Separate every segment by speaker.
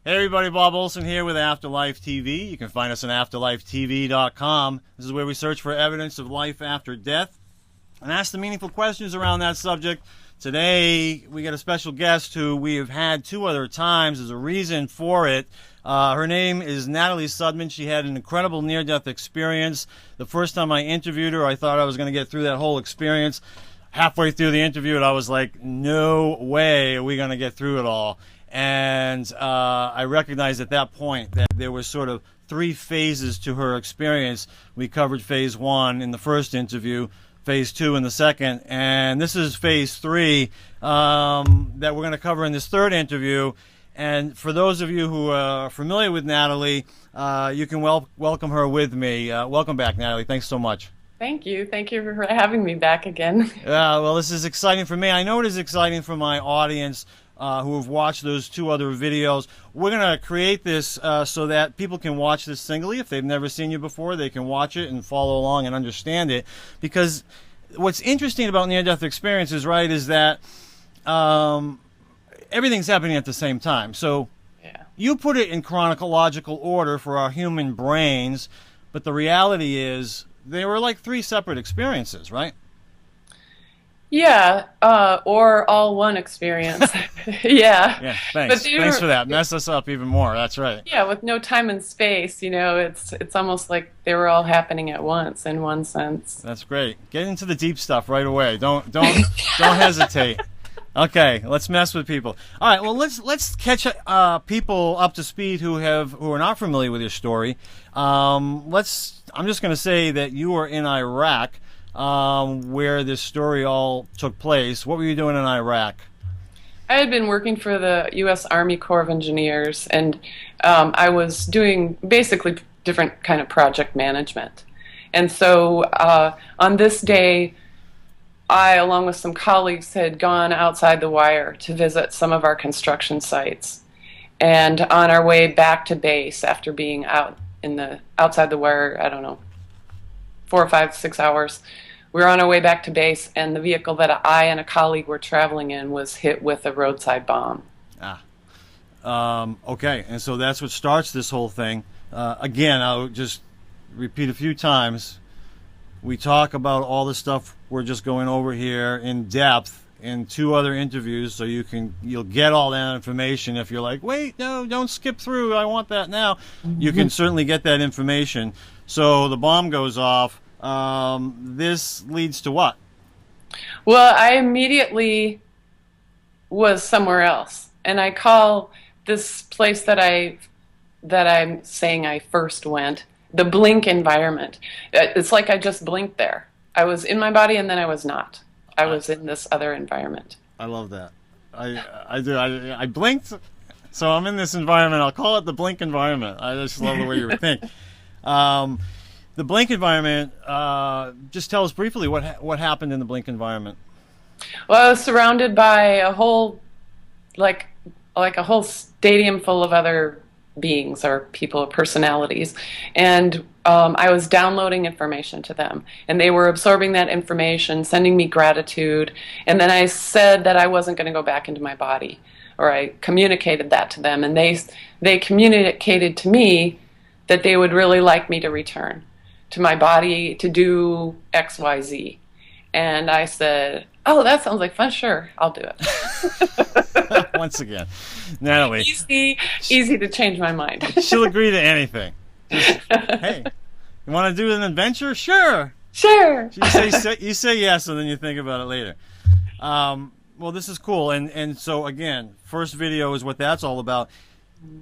Speaker 1: Hey everybody, Bob Olson here with Afterlife TV. You can find us on afterlifetv.com. This is where we search for evidence of life after death and ask the meaningful questions around that subject. Today, we got a special guest who we have had two other times. There's a reason for it. Her name is Natalie Sudman. She had an incredible near-death experience. The first time I interviewed her, I thought I was going to get through that whole experience. Halfway through the interview, I was like, no way are we going to get through it all. And I recognized at that point that there were sort of three phases to her experience. We covered phase one in the first interview, phase two in the second, and this is phase three that we're going to cover in this third interview. And for those of you who are familiar with Natalie, you can welcome her with me. Welcome back, Natalie. Thanks so much.
Speaker 2: Thank you. Thank you for having me back again.
Speaker 1: Well, this is exciting for me. I know it is exciting for my audience who have watched those two other videos. We're going to create this so that people can watch this singly. If they've never seen you before, they can watch it and follow along and understand it. Because what's interesting about near-death experiences, right, is that everything's happening at the same time. So yeah. You put it in chronological order for our human brains, but the reality is they were like three separate experiences, right?
Speaker 2: Yeah, or all one experience. Yeah.
Speaker 1: Yeah, thanks. Thanks for that. Mess us up even more. That's right.
Speaker 2: Yeah, with no time and space, you know, it's almost like they were all happening at once in one sense.
Speaker 1: That's great. Get into the deep stuff right away. Don't hesitate. Okay, let's mess with people. All right, well let's catch people up to speed who are not familiar with your story. I'm just going to say that you were in Iraq. Where this story all took place. What were you doing in Iraq?
Speaker 2: I had been working for the U.S. Army Corps of Engineers, and I was doing basically different kind of project management. And so on this day, I, along with some colleagues, had gone outside the wire to visit some of our construction sites. And on our way back to base, after being outside the wire, I don't know, 4 or 5, 6 hours, we were on our way back to base, and the vehicle that I and a colleague were traveling in was hit with a roadside bomb.
Speaker 1: Okay, and so that's what starts this whole thing. Again, I'll just repeat a few times. We talk about all the stuff we're just going over here in depth in two other interviews, so you'll get all that information. If you're like, wait, no, don't skip through, I want that now. Mm-hmm. You can certainly get that information. So the bomb goes off. This leads to what?
Speaker 2: Well, I immediately was somewhere else, and I call this place that I'm saying I first went the blink environment. It's like I just blinked there. I was in my body, and then I was not. I was in this other environment.
Speaker 1: I love that. I do. I blinked, so I'm in this environment. I'll call it the blink environment. I just love the way you think. The blink environment, just tell us briefly what happened in the blink environment.
Speaker 2: Well, I was surrounded by a whole, like a whole stadium full of other beings or people or personalities, and I was downloading information to them, and they were absorbing that information, sending me gratitude, and then I said that I wasn't going to go back into my body, or I communicated that to them, and they communicated to me that they would really like me to return to my body to do X, Y, Z. And I said, oh, that sounds like fun. Sure, I'll do it.
Speaker 1: Once again, Natalie.
Speaker 2: Easy to change my mind.
Speaker 1: She'll agree to anything. Just, hey, you want to do an adventure? Sure.
Speaker 2: Sure.
Speaker 1: You say yes, and then you think about it later. Well, this is cool. And so, again, first video is what that's all about.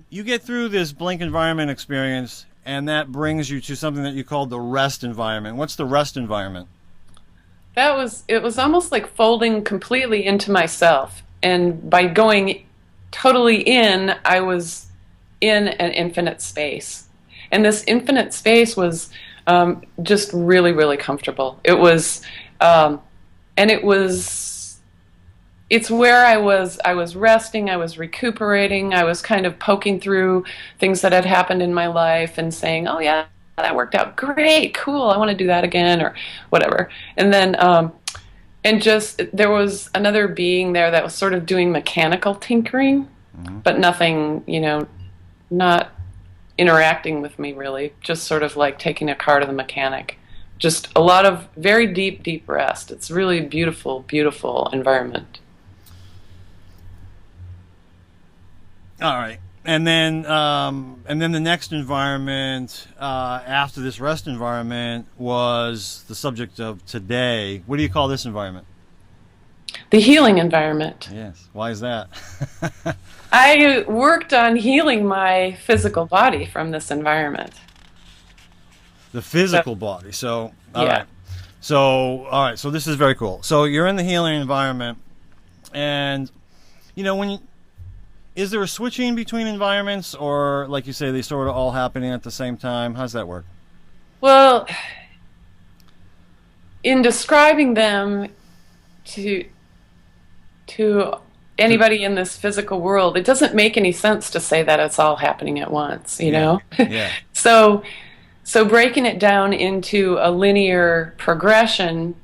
Speaker 1: You get through this blink environment experience, and that brings you to something that you call the rest environment. What's the rest environment?
Speaker 2: It was almost like folding completely into myself. And by going totally in, I was in an infinite space. And this infinite space was just really, really comfortable. It was, it's where I was resting, I was recuperating, I was kind of poking through things that had happened in my life and saying, oh yeah, that worked out great, cool, I want to do that again, or whatever. And then, and just, there was another being there that was sort of doing mechanical tinkering, but nothing, not interacting with me really, just sort of like taking a car to the mechanic. Just a lot of very deep, deep rest. It's really beautiful, beautiful environment.
Speaker 1: All right. And then the next environment after this rest environment was the subject of today. What do you call this environment?
Speaker 2: The healing environment.
Speaker 1: Yes. Why is that?
Speaker 2: I worked on healing my physical body from this environment.
Speaker 1: The physical body. So, all
Speaker 2: Yeah.
Speaker 1: right. So, all right. So this is very cool. So you're in the healing environment, and is there a switching between environments, or like you say, they sort of all happening at the same time? How's that work?
Speaker 2: Well, in describing them to anybody in this physical world, it doesn't make any sense to say that it's all happening at once, you know?
Speaker 1: Yeah.
Speaker 2: So breaking it down into a linear progression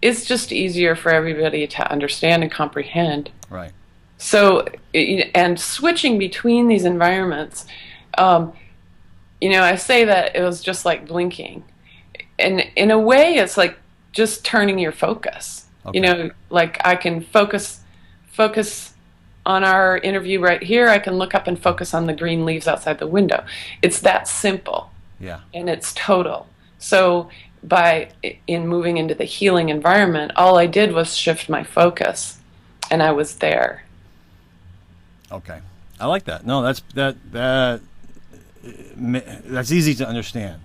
Speaker 2: is just easier for everybody to understand and comprehend.
Speaker 1: Right.
Speaker 2: So, and switching between these environments, I say that it was just like blinking. And in a way, it's like just turning your focus.
Speaker 1: Okay.
Speaker 2: Like I can focus on our interview right here. I can look up and focus on the green leaves outside the window. It's that simple.
Speaker 1: Yeah.
Speaker 2: And it's total. So in moving into the healing environment, all I did was shift my focus, and I was there.
Speaker 1: Okay. I like that. No, that's easy to understand.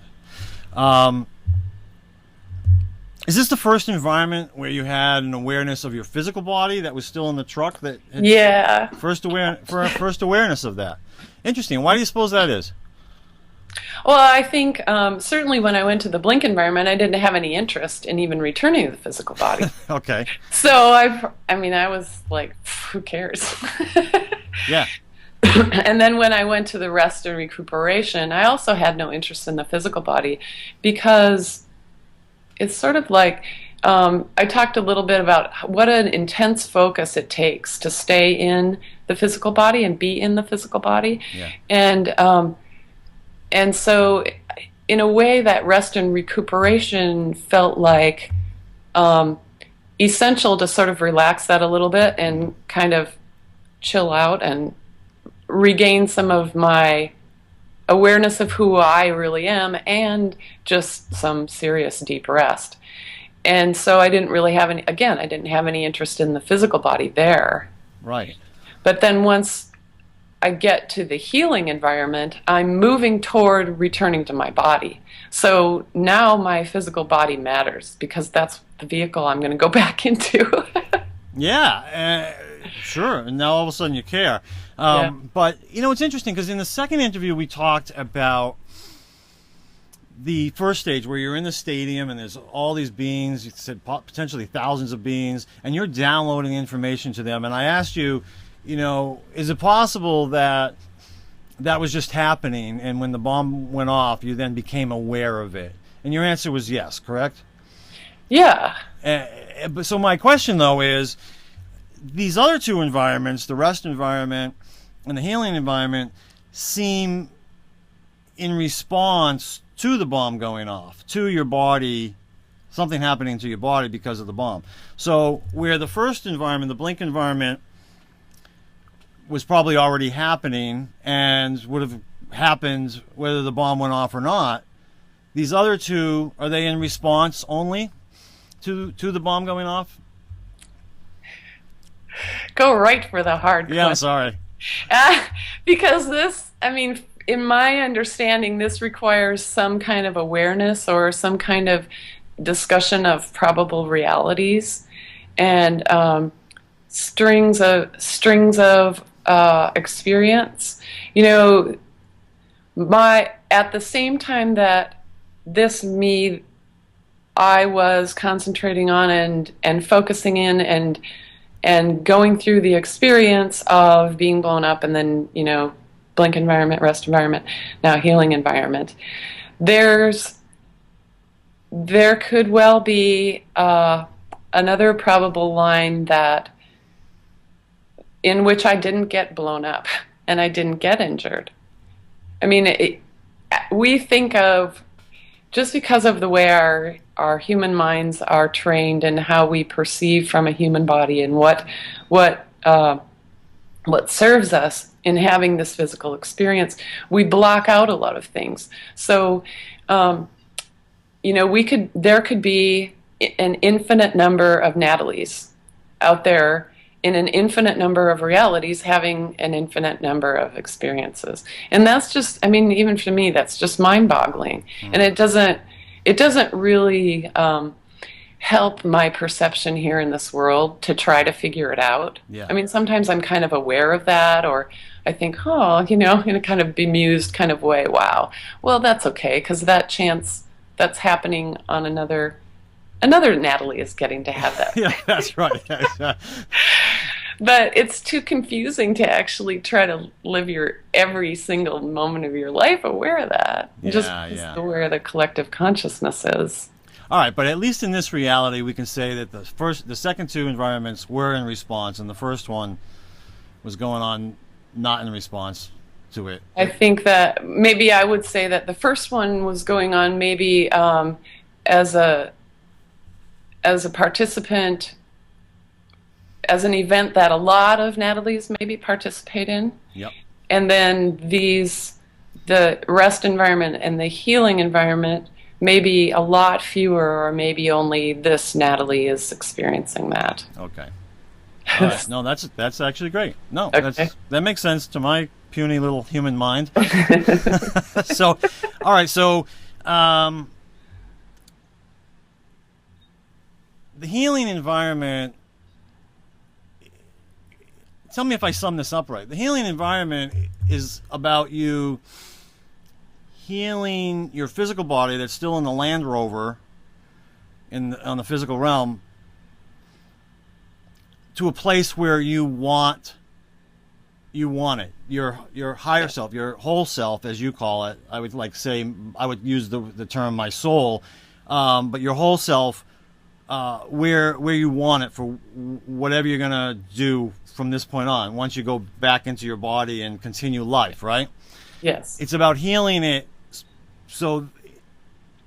Speaker 1: Is this the first environment where you had an awareness of your physical body that was still in the truck?
Speaker 2: Yeah.
Speaker 1: First awareness of that. Interesting. Why do you suppose that is?
Speaker 2: Well, I think certainly when I went to the blink environment, I didn't have any interest in even returning to the physical body.
Speaker 1: Okay.
Speaker 2: So I was like, who cares?
Speaker 1: Yeah.
Speaker 2: And then when I went to the rest and recuperation, I also had no interest in the physical body, because it's sort of like I talked a little bit about what an intense focus it takes to stay in the physical body and be in the physical body.
Speaker 1: Yeah.
Speaker 2: And so in a way, that rest and recuperation felt like essential to sort of relax that a little bit and kind of chill out and regain some of my awareness of who I really am, and just some serious deep rest. And so I didn't really have I didn't have any interest in the physical body there.
Speaker 1: Right.
Speaker 2: But then once I get to the healing environment, I'm moving toward returning to my body. So now my physical body matters, because that's the vehicle I'm going to go back into.
Speaker 1: Yeah, sure. And now all of a sudden you care.
Speaker 2: Yeah.
Speaker 1: But, it's interesting, because in the second interview we talked about the first stage where you're in the stadium and there's all these beings, you said potentially thousands of beings, and you're downloading information to them. And I asked you, is it possible that was just happening, and when the bomb went off, you then became aware of it? And your answer was yes, correct?
Speaker 2: Yeah.
Speaker 1: But so my question, though, is these other two environments, the rest environment and the healing environment, seem in response to the bomb going off, to your body, something happening to your body because of the bomb. So where the first environment, the blink environment, was probably already happening and would have happened whether the bomb went off or not, these other two, are they in response only to the bomb going off?
Speaker 2: Go right for the hard question.
Speaker 1: Yeah, I'm sorry.
Speaker 2: Because in my understanding, this requires some kind of awareness or some kind of discussion of probable realities, and strings of experience. At the same time that this me, I was concentrating on and focusing in and going through the experience of being blown up, and then blink environment, rest environment, now healing environment. There could well be another probable line in which I didn't get blown up and I didn't get injured, I mean, we think of, just because of the way our human minds are trained and how we perceive from a human body and what serves us in having this physical experience, we block out a lot of things. So, there could be an infinite number of Natalies out there in an infinite number of realities having an infinite number of experiences. And that's just, I mean, even for me, that's just mind-boggling. And it doesn't really help my perception here in this world to try to figure it out.
Speaker 1: Yeah.
Speaker 2: I mean, sometimes I'm kind of aware of that, or I think, in a kind of bemused kind of way, wow, well, that's okay, because that's happening on another Natalie is getting to have that.
Speaker 1: Yeah, that's right.
Speaker 2: But it's too confusing to actually try to live your every single moment of your life aware of that. Just aware the collective consciousness is.
Speaker 1: All right, but at least in this reality, we can say that the second two environments were in response, and the first one was going on not in response to it.
Speaker 2: I think that maybe I would say that the first one was going on maybe as a participant, as an event that a lot of Natalies maybe participate in.
Speaker 1: Yep.
Speaker 2: And then the rest environment and the healing environment, maybe a lot fewer, or maybe only this Natalie is experiencing that.
Speaker 1: Okay. All right. No, that's actually great. No,
Speaker 2: okay.
Speaker 1: That makes sense to my puny little human mind. So, all right. So, the healing environment, tell me if I sum this up right. The healing environment is about you healing your physical body that's still in the Land Rover on the physical realm to a place where you want it. Your higher self, your whole self, as you call it. I would I would use the term my soul, but your whole self, where you want it for whatever you're gonna do from this point on, once you go back into your body and continue life, right?
Speaker 2: Yes.
Speaker 1: It's about healing it, so,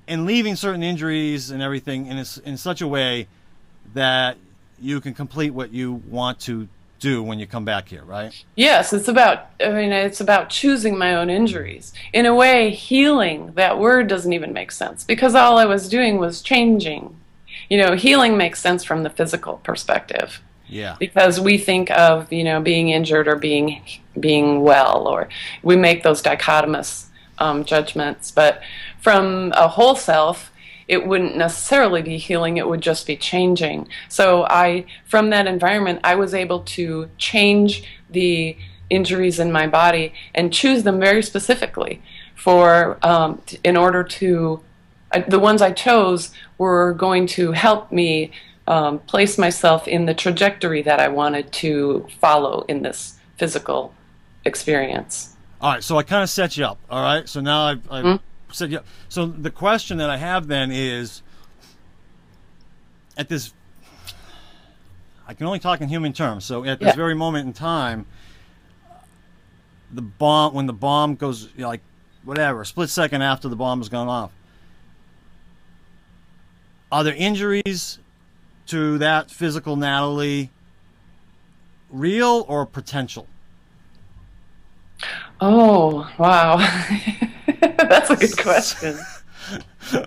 Speaker 1: and leaving certain injuries and everything in such a way that you can complete what you want to do when you come back here, right?
Speaker 2: Yes, it's about choosing my own injuries. In a way, healing, that word doesn't even make sense, because all I was doing was changing. Healing makes sense from the physical perspective.
Speaker 1: Yeah.
Speaker 2: Because we think of, being injured or being well, or we make those dichotomous judgments. But from a whole self, it wouldn't necessarily be healing, it would just be changing. So from that environment, I was able to change the injuries in my body and choose them very specifically in order to, the ones I chose were going to help me place myself in the trajectory that I wanted to follow in this physical experience.
Speaker 1: All right, so I kind of set you up, all right? So now I've set you up. So the question that I have then is, I can only talk in human terms, so at this very moment in time, when the bomb goes, a split second after the bomb has gone off, are there injuries to that physical Natalie real or potential?
Speaker 2: Oh, wow. That's a good question.
Speaker 1: Hey,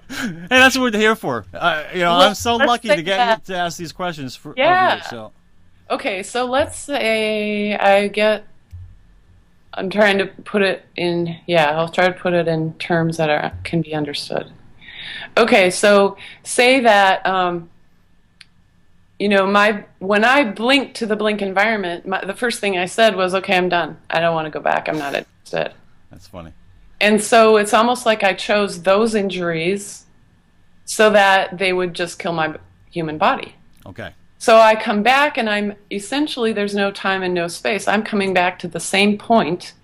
Speaker 1: that's what we're here for. I'm so lucky to get to ask these questions of you. So.
Speaker 2: Okay, so let's say I'm trying to put it in, I'll try to put it in terms that can be understood. Okay, so say that, when I blinked to the blink environment, the first thing I said was, okay, I'm done. I don't want to go back. I'm not interested.
Speaker 1: That's funny.
Speaker 2: And so it's almost like I chose those injuries so that they would just kill my human body.
Speaker 1: Okay.
Speaker 2: So I come back and there's no time and no space. I'm coming back to the same point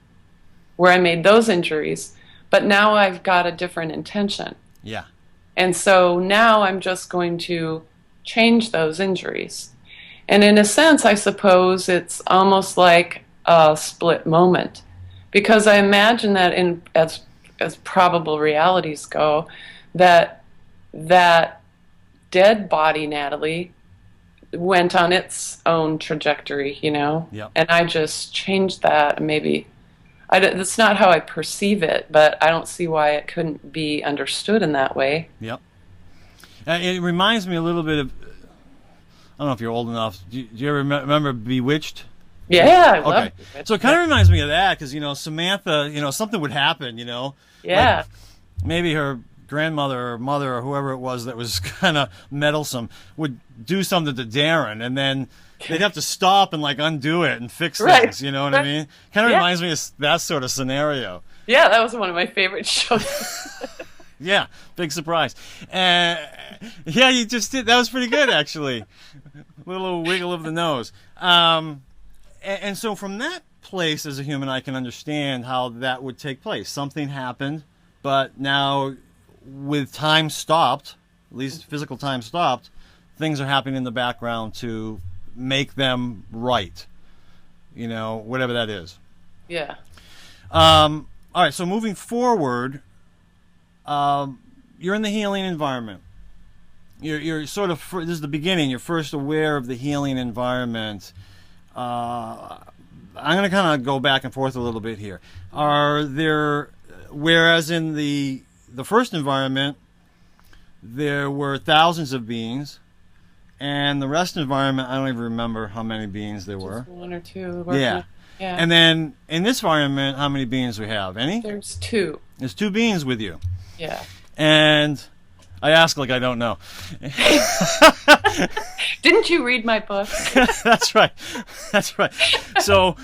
Speaker 2: where I made those injuries, but now I've got a different intention.
Speaker 1: Yeah.
Speaker 2: And so now I'm just going to change those injuries. And in a sense, I suppose it's almost like a split moment, because I imagine that as probable realities go, that dead body Natalie went on its own trajectory,
Speaker 1: Yep.
Speaker 2: and I just changed that. Maybe that's not how I perceive it, but I don't see why it couldn't be understood in that way.
Speaker 1: Yep. It reminds me a little bit of, I don't know if you're old enough. Do you ever remember Bewitched?
Speaker 2: Yeah, I love
Speaker 1: it. So it kind of reminds me of that because, Samantha, something would happen,
Speaker 2: Yeah.
Speaker 1: Like maybe her grandmother or mother or whoever it was that was kind of meddlesome would do something to Darren, and then they'd have to stop and undo it and fix things. You know what I mean? Kind of reminds me of that sort of scenario.
Speaker 2: Yeah, that was one of my favorite shows.
Speaker 1: Yeah, big surprise. Yeah, you just did. That was pretty good, actually. Little wiggle of the nose. And so from that place as a human, I can understand how that would take place. Something happened, but now with time stopped, at least physical time stopped, things are happening in the background to make them right. Whatever that is.
Speaker 2: Yeah.
Speaker 1: All right, so moving forward, you're in the healing environment. You're sort of, this is the beginning, you're first aware of the healing environment. I'm going to kind of go back and forth a little bit here. Whereas in the first environment, there were thousands of beings, and the rest environment, I don't even remember how many beings there were.
Speaker 2: Just one or two.
Speaker 1: Yeah. And then in this environment, how many beings we have? Any?
Speaker 2: There's two.
Speaker 1: There's two beings with you.
Speaker 2: Yeah. And
Speaker 1: I ask like I don't know.
Speaker 2: Didn't you read my book?
Speaker 1: That's right. So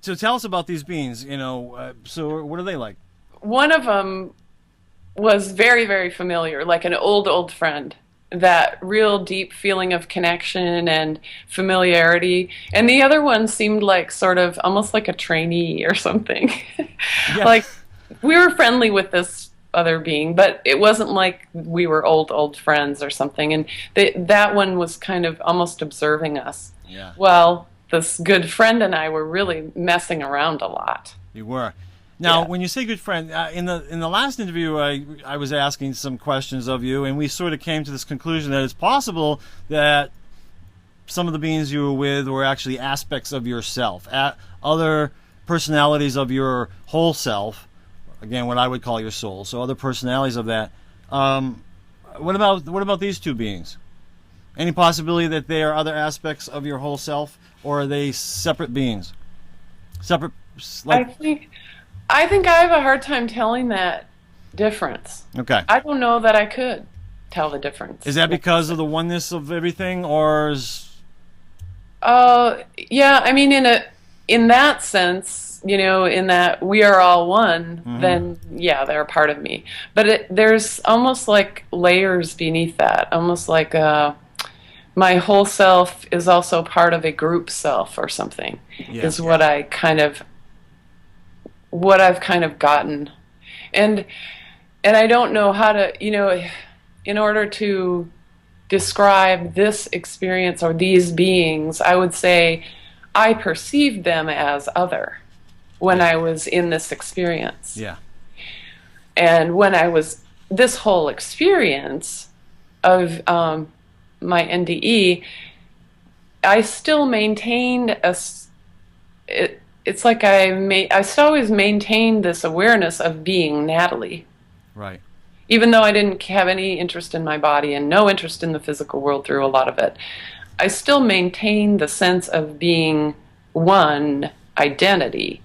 Speaker 1: tell us about these beings. So what are they like?
Speaker 2: One of them was very, very familiar, like an old friend. That real deep feeling of connection and familiarity. And the other one seemed like sort of almost like a trainee or something. Yeah. Like we were friendly with this other being, but it wasn't like we were old friends or something. And that one was kind of almost observing us.
Speaker 1: Yeah.
Speaker 2: Well, this good friend and I were really messing around a lot.
Speaker 1: You were. Now, when you say good friend, in the last interview, I was asking some questions of you, and we sort of came to this conclusion that it's possible that some of the beings you were with were actually aspects of yourself, other personalities of your whole self, again, what I would call your soul, so other personalities of that. What about these two beings? Any possibility that they are other aspects of your whole self, or are they separate beings? Separate,
Speaker 2: I think I have a hard time telling that difference.
Speaker 1: Okay.
Speaker 2: I don't know that I could tell the difference.
Speaker 1: Is that because of the oneness of everything, or is?
Speaker 2: Yeah. I mean, in that sense, in that we are all one, then yeah, they're a part of me. But there's almost like layers beneath that, almost like my whole self is also part of a group self or something. Yeah. Is what I've kind of gotten, and I don't know how to, in order to describe this experience or these beings, I would say I perceived them as other when I was in this experience.
Speaker 1: Yeah.
Speaker 2: And when I was this whole experience of my NDE, I still maintained it's like I still always maintained this awareness of being Natalie.
Speaker 1: Right.
Speaker 2: Even though I didn't have any interest in my body and no interest in the physical world through a lot of it, I still maintained the sense of being one identity.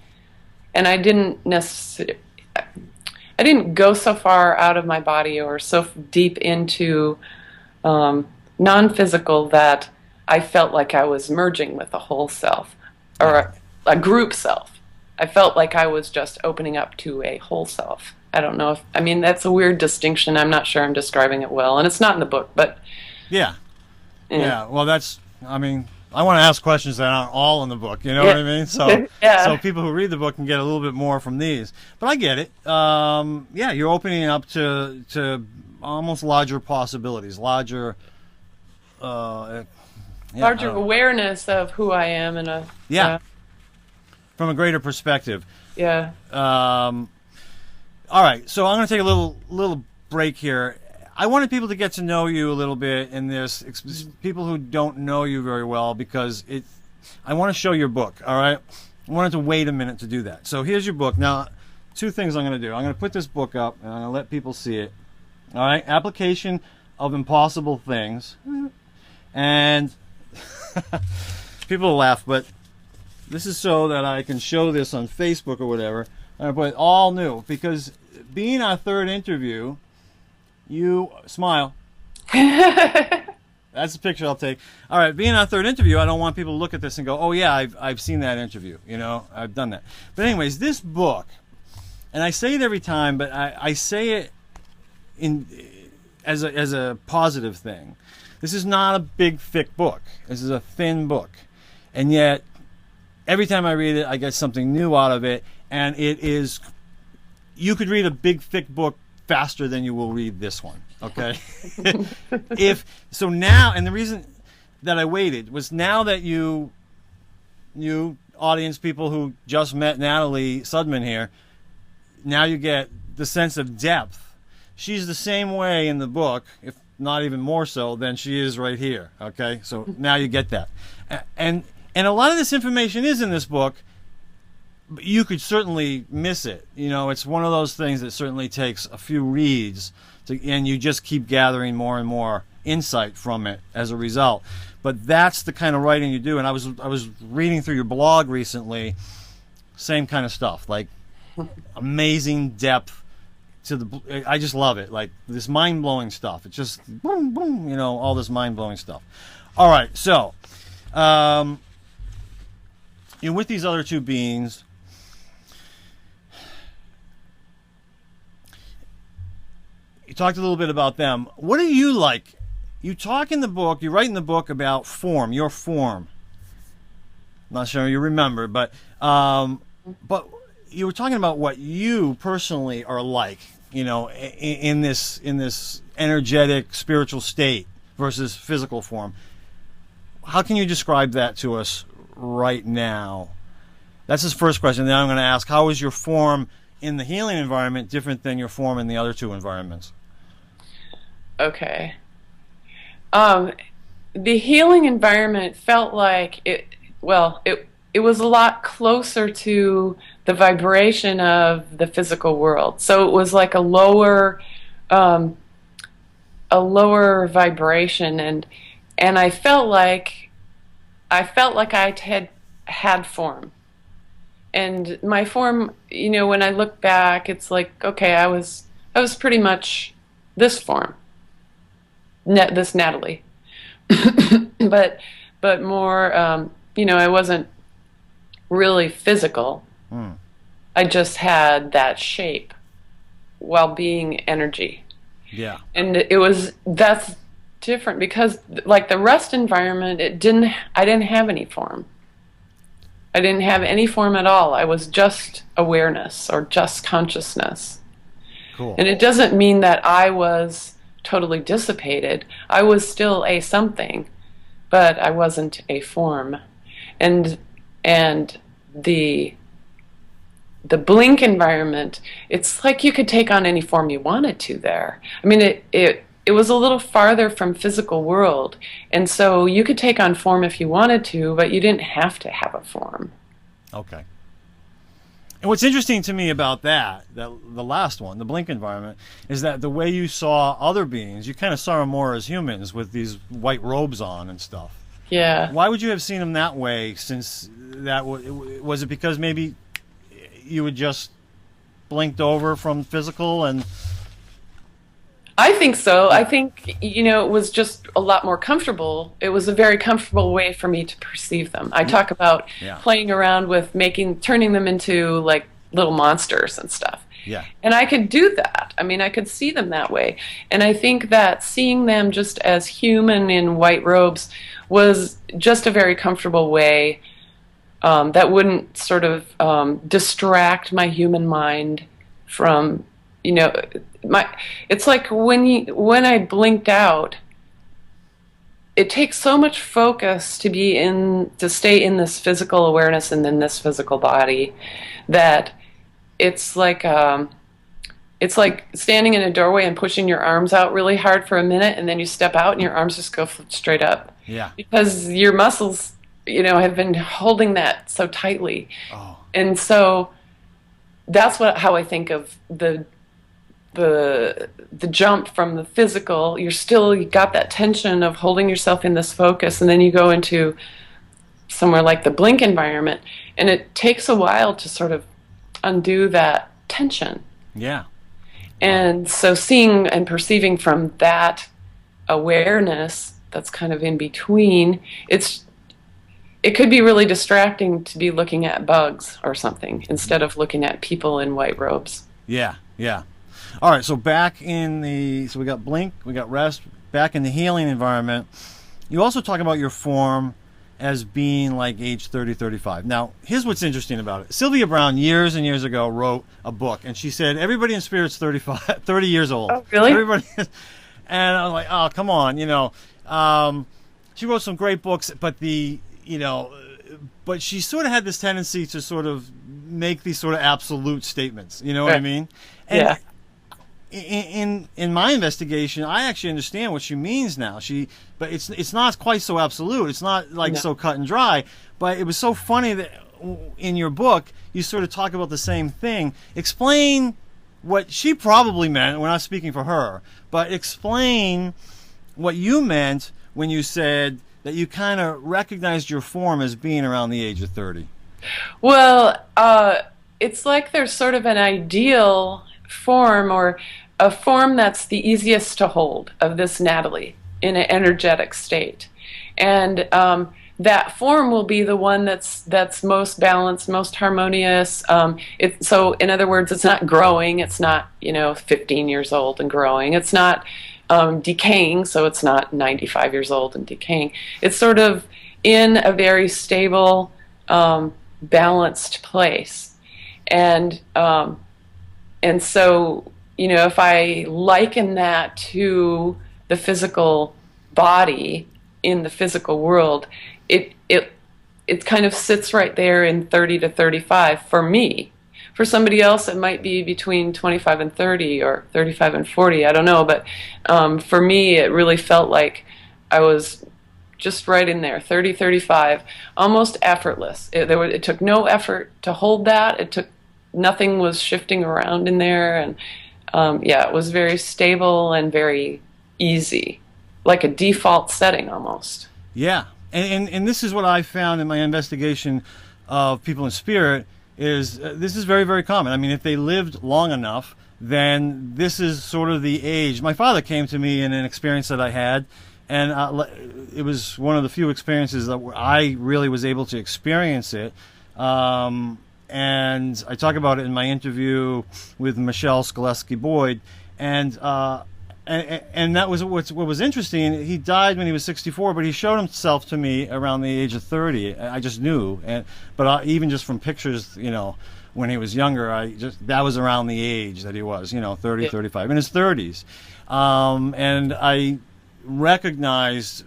Speaker 2: And I didn't go so far out of my body or so deep into non-physical that I felt like I was merging with a whole self or a group self. I felt like I was just opening up to a whole self. I don't know that's a weird distinction. I'm not sure I'm describing it well, and it's not in the book, but
Speaker 1: yeah. Well, I want to ask questions that aren't all in the book. You know what I mean? So, so people who read the book can get a little bit more from these. But I get it. You're opening up to almost larger possibilities, larger
Speaker 2: awareness of who I am, and
Speaker 1: from a greater perspective.
Speaker 2: Yeah.
Speaker 1: All right, so I'm going to take a little break here. I wanted people to get to know you a little bit in this, people who don't know you very well, because I want to show your book, all right? I wanted to wait a minute to do that. So here's your book. Now, two things I'm going to do. I'm going to put this book up, and I'm going to let people see it. All right? Application of Impossible Things. And people laugh, but this is so that I can show this on Facebook or whatever. But all new, because being our third interview, you smile. That's the picture I'll take. All right, being our third interview, I don't want people to look at this and go, "Oh yeah, I've seen that interview." You know, I've done that. But anyways, this book, and I say it every time, but I say it as a positive thing. This is not a big, thick book. This is a thin book, and yet every time I read it, I get something new out of it. And it is, you could read a big, thick book faster than you will read this one, okay? So now, and the reason that I waited was now that you audience people who just met Natalie Sudman here, now you get the sense of depth. She's the same way in the book, if not even more so, than she is right here, okay? So now you get that. And a lot of this information is in this book. You could certainly miss it. You know, it's one of those things that certainly takes a few reads, and you just keep gathering more and more insight from it as a result. But that's the kind of writing you do. And I was reading through your blog recently, same kind of stuff, like amazing depth to the. I just love it, like this mind-blowing stuff. It's just boom, boom, you know, all this mind-blowing stuff. All right, so you're with these other two beings. You talked a little bit about them. What do you like? You talk in the book, you write in the book about form, your form. I'm not sure you remember, but you were talking about what you personally are like, you know, in this energetic spiritual state versus physical form. How can you describe that to us right now? That's his first question. Then I'm going to ask, how is your form in the healing environment different than your form in the other two environments?
Speaker 2: Okay. The healing environment felt like it was a lot closer to the vibration of the physical world. So it was like a lower vibration, and I felt like I had form. And my form, you know, when I look back, it's like, okay, I was pretty much this form. This Natalie, but more, you know, I wasn't really physical. I just had that shape while being energy.
Speaker 1: Yeah,
Speaker 2: and that's different because, like the rest environment, I didn't have any form. I didn't have any form at all. I was just awareness or just consciousness.
Speaker 1: Cool.
Speaker 2: And it doesn't mean that I was totally dissipated. I was still a something, but I wasn't a form. And the blink environment, it's like you could take on any form you wanted to there. I mean, it was a little farther from physical world, and so you could take on form if you wanted to, but you didn't have to have a form.
Speaker 1: Okay. And what's interesting to me about the last one, the blink environment, is that the way you saw other beings, you kind of saw them more as humans with these white robes on and stuff.
Speaker 2: Yeah.
Speaker 1: Why would you have seen them that way, since that was it because maybe you had just blinked over from physical and...
Speaker 2: I think so. I think, you know, it was just a lot more comfortable. It was a very comfortable way for me to perceive them. I talk about playing around with turning them into like little monsters and stuff.
Speaker 1: Yeah.
Speaker 2: And I could do that. I mean, I could see them that way. And I think that seeing them just as human in white robes was just a very comfortable way that wouldn't sort of distract my human mind from, you know, it's like when I blinked out, it takes so much focus to stay in this physical awareness and in this physical body, that it's like it's like standing in a doorway and pushing your arms out really hard for a minute, and then you step out and your arms just go straight up.
Speaker 1: Yeah.
Speaker 2: Because your muscles, have been holding that so tightly.
Speaker 1: Oh.
Speaker 2: And so that's how I think of the jump from the physical. You got that tension of holding yourself in this focus, and then you go into somewhere like the blink environment, and it takes a while to sort of undo that tension.
Speaker 1: Yeah.
Speaker 2: And so seeing and perceiving from that awareness that's kind of in between, it could be really distracting to be looking at bugs or something instead of looking at people in white robes.
Speaker 1: Yeah, yeah. All right, so so we got blink, we got rest, back in the healing environment. You also talk about your form as being like age 30, 35. Now, here's what's interesting about it. Sylvia Browne, years and years ago, wrote a book, and she said, everybody in spirit's 30 years old.
Speaker 2: Oh, really?
Speaker 1: Everybody. And I was like, oh, come on, she wrote some great books, but but she sort of had this tendency to sort of make these sort of absolute statements. You know what I mean? And
Speaker 2: yeah.
Speaker 1: In my investigation, I actually understand what she means now. But it's not quite so absolute. It's not like so cut and dry. But it was so funny that in your book you sort of talk about the same thing. Explain what she probably meant. We're not speaking for her, but explain what you meant when you said that you kind of recognized your form as being around the age of 30.
Speaker 2: Well, it's like there's sort of an ideal form, or a form that's the easiest to hold, of this Natalie in an energetic state. And that form will be the one that's most balanced, most harmonious. So in other words, it's not growing. It's not 15 years old and growing. It's not decaying, so it's not 95 years old and decaying. It's sort of in a very stable, balanced place. And so, if I liken that to the physical body in the physical world, it kind of sits right there in 30 to 35 for me. For somebody else, it might be between 25 and 30 or 35 and 40. I don't know. But for me, it really felt like I was just right in there, 30, 35, almost effortless. It took no effort to hold that. Nothing was shifting around in there. And it was very stable and very easy, like a default setting almost.
Speaker 1: Yeah. And this is what I found in my investigation of people in spirit. This is very, very common. I mean, if they lived long enough, then this is sort of the age. My father came to me in an experience that I had, and it was one of the few experiences that I really was able to experience it. And I talk about it in my interview with Michelle Skoleski-Boyd, and that was what was interesting. He died when he was 64, but he showed himself to me around the age of 30. I just knew, but even just from pictures, when he was younger, that was around the age that he was, 30, 35, in his 30s, and I recognized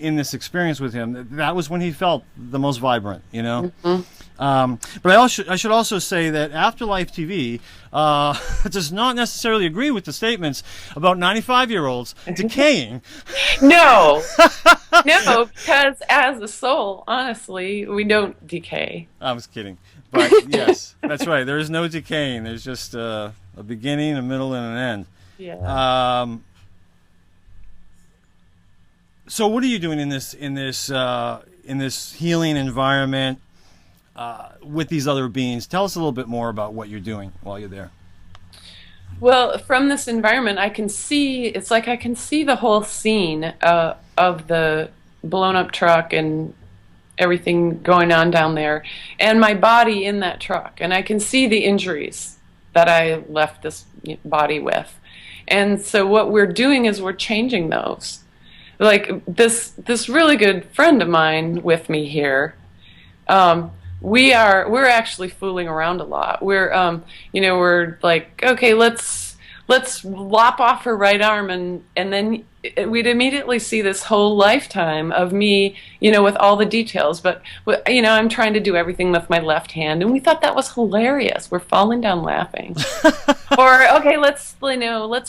Speaker 1: in this experience with him that was when he felt the most vibrant,
Speaker 2: Mm-hmm.
Speaker 1: But I should also say that Afterlife TV does not necessarily agree with the statements about 95-year-olds decaying.
Speaker 2: No, because as a soul, honestly, we don't decay.
Speaker 1: I was kidding, but yes, that's right. There is no decaying. There's just a beginning, a middle, and an end.
Speaker 2: Yeah.
Speaker 1: So, what are you doing in this healing environment? With these other beings? Tell us a little bit more about what you're doing while you're there.
Speaker 2: Well, from this environment, I can see the whole scene of the blown up truck and everything going on down there, and my body in that truck, and I can see the injuries that I left this body with. And so what we're doing is we're changing those. Like this really good friend of mine with me here, we're actually fooling around a lot. We're we're like, okay, let's let's lop off her right arm, and then we'd immediately see this whole lifetime of me, with all the details. But I'm trying to do everything with my left hand, and we thought that was hilarious. We're falling down laughing. Or okay, let's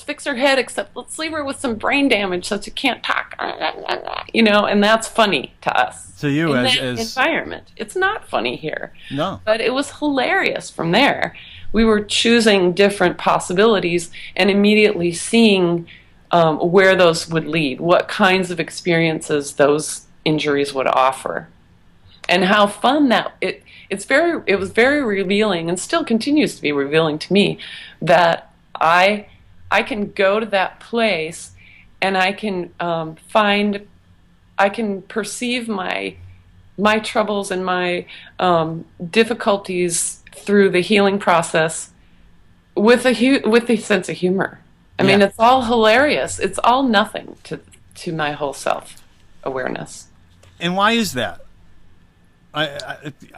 Speaker 2: fix her head, except let's leave her with some brain damage so she can't talk. And that's funny to us.
Speaker 1: To you,
Speaker 2: in
Speaker 1: as
Speaker 2: that environment, it's not funny here.
Speaker 1: No,
Speaker 2: but it was hilarious from there. We were choosing different possibilities and immediately seeing where those would lead, what kinds of experiences those injuries would offer, and how fun that it was very revealing, and still continues to be revealing to me, that I can go to that place and I can I can perceive my troubles and my difficulties through the healing process with a sense of humor. I mean, it's all hilarious. It's all nothing to my whole self awareness. And
Speaker 1: why is that?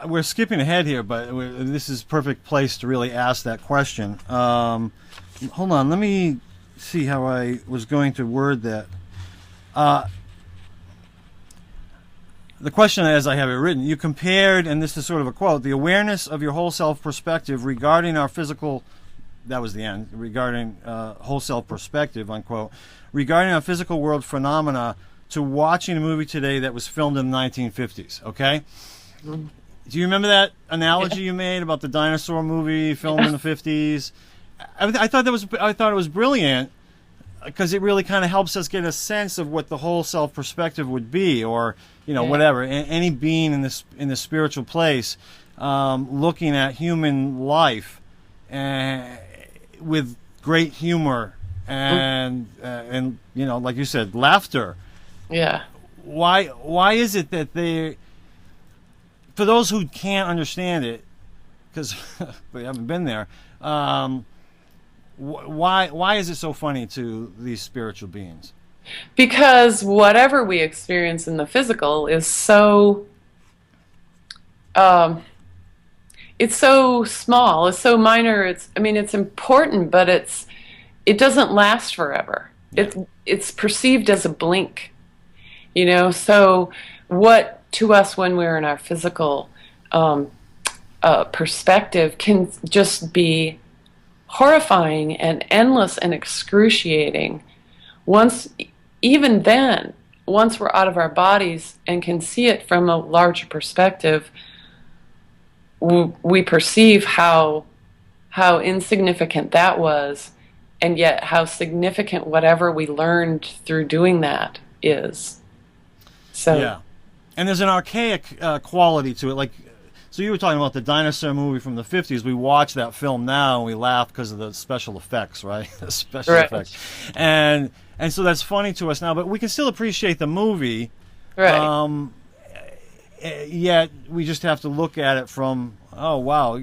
Speaker 1: We're skipping ahead here, but this is a perfect place to really ask that question. Hold on, let me see how I was going to word that. The question, as I have it written, you compared, and this is sort of a quote, the awareness of your whole self perspective regarding our physical, that was the end, regarding whole self perspective, unquote, regarding our physical world phenomena to watching a movie today that was filmed in the 1950s, okay? Mm-hmm. Do you remember that analogy you made about the dinosaur movie filmed in the 50s? I thought it was brilliant, because it really kind of helps us get a sense of what the whole self perspective would be, or whatever. Any being in this spiritual place, looking at human life with great humor and like you said, laughter. Yeah. Why is it that they? For those who can't understand it, because we haven't been there. Why is it so funny to these spiritual beings?
Speaker 2: Because whatever we experience in the physical is so it's so small, it's so minor. It's important, but it doesn't last forever. Yeah. It's perceived as a blink, So what to us when we're in our physical perspective can just be horrifying and endless and excruciating. Once we're out of our bodies and can see it from a larger perspective, we perceive how insignificant that was, and yet how significant whatever we learned through doing that is. So
Speaker 1: yeah, and there's an archaic quality to it, like. So you were talking about the dinosaur movie from the 50s. We watch that film now and we laugh because of the special effects, right? The special effects. And so that's funny to us now, but we can still appreciate the movie. Right. Yet we just have to look at it from, oh, wow,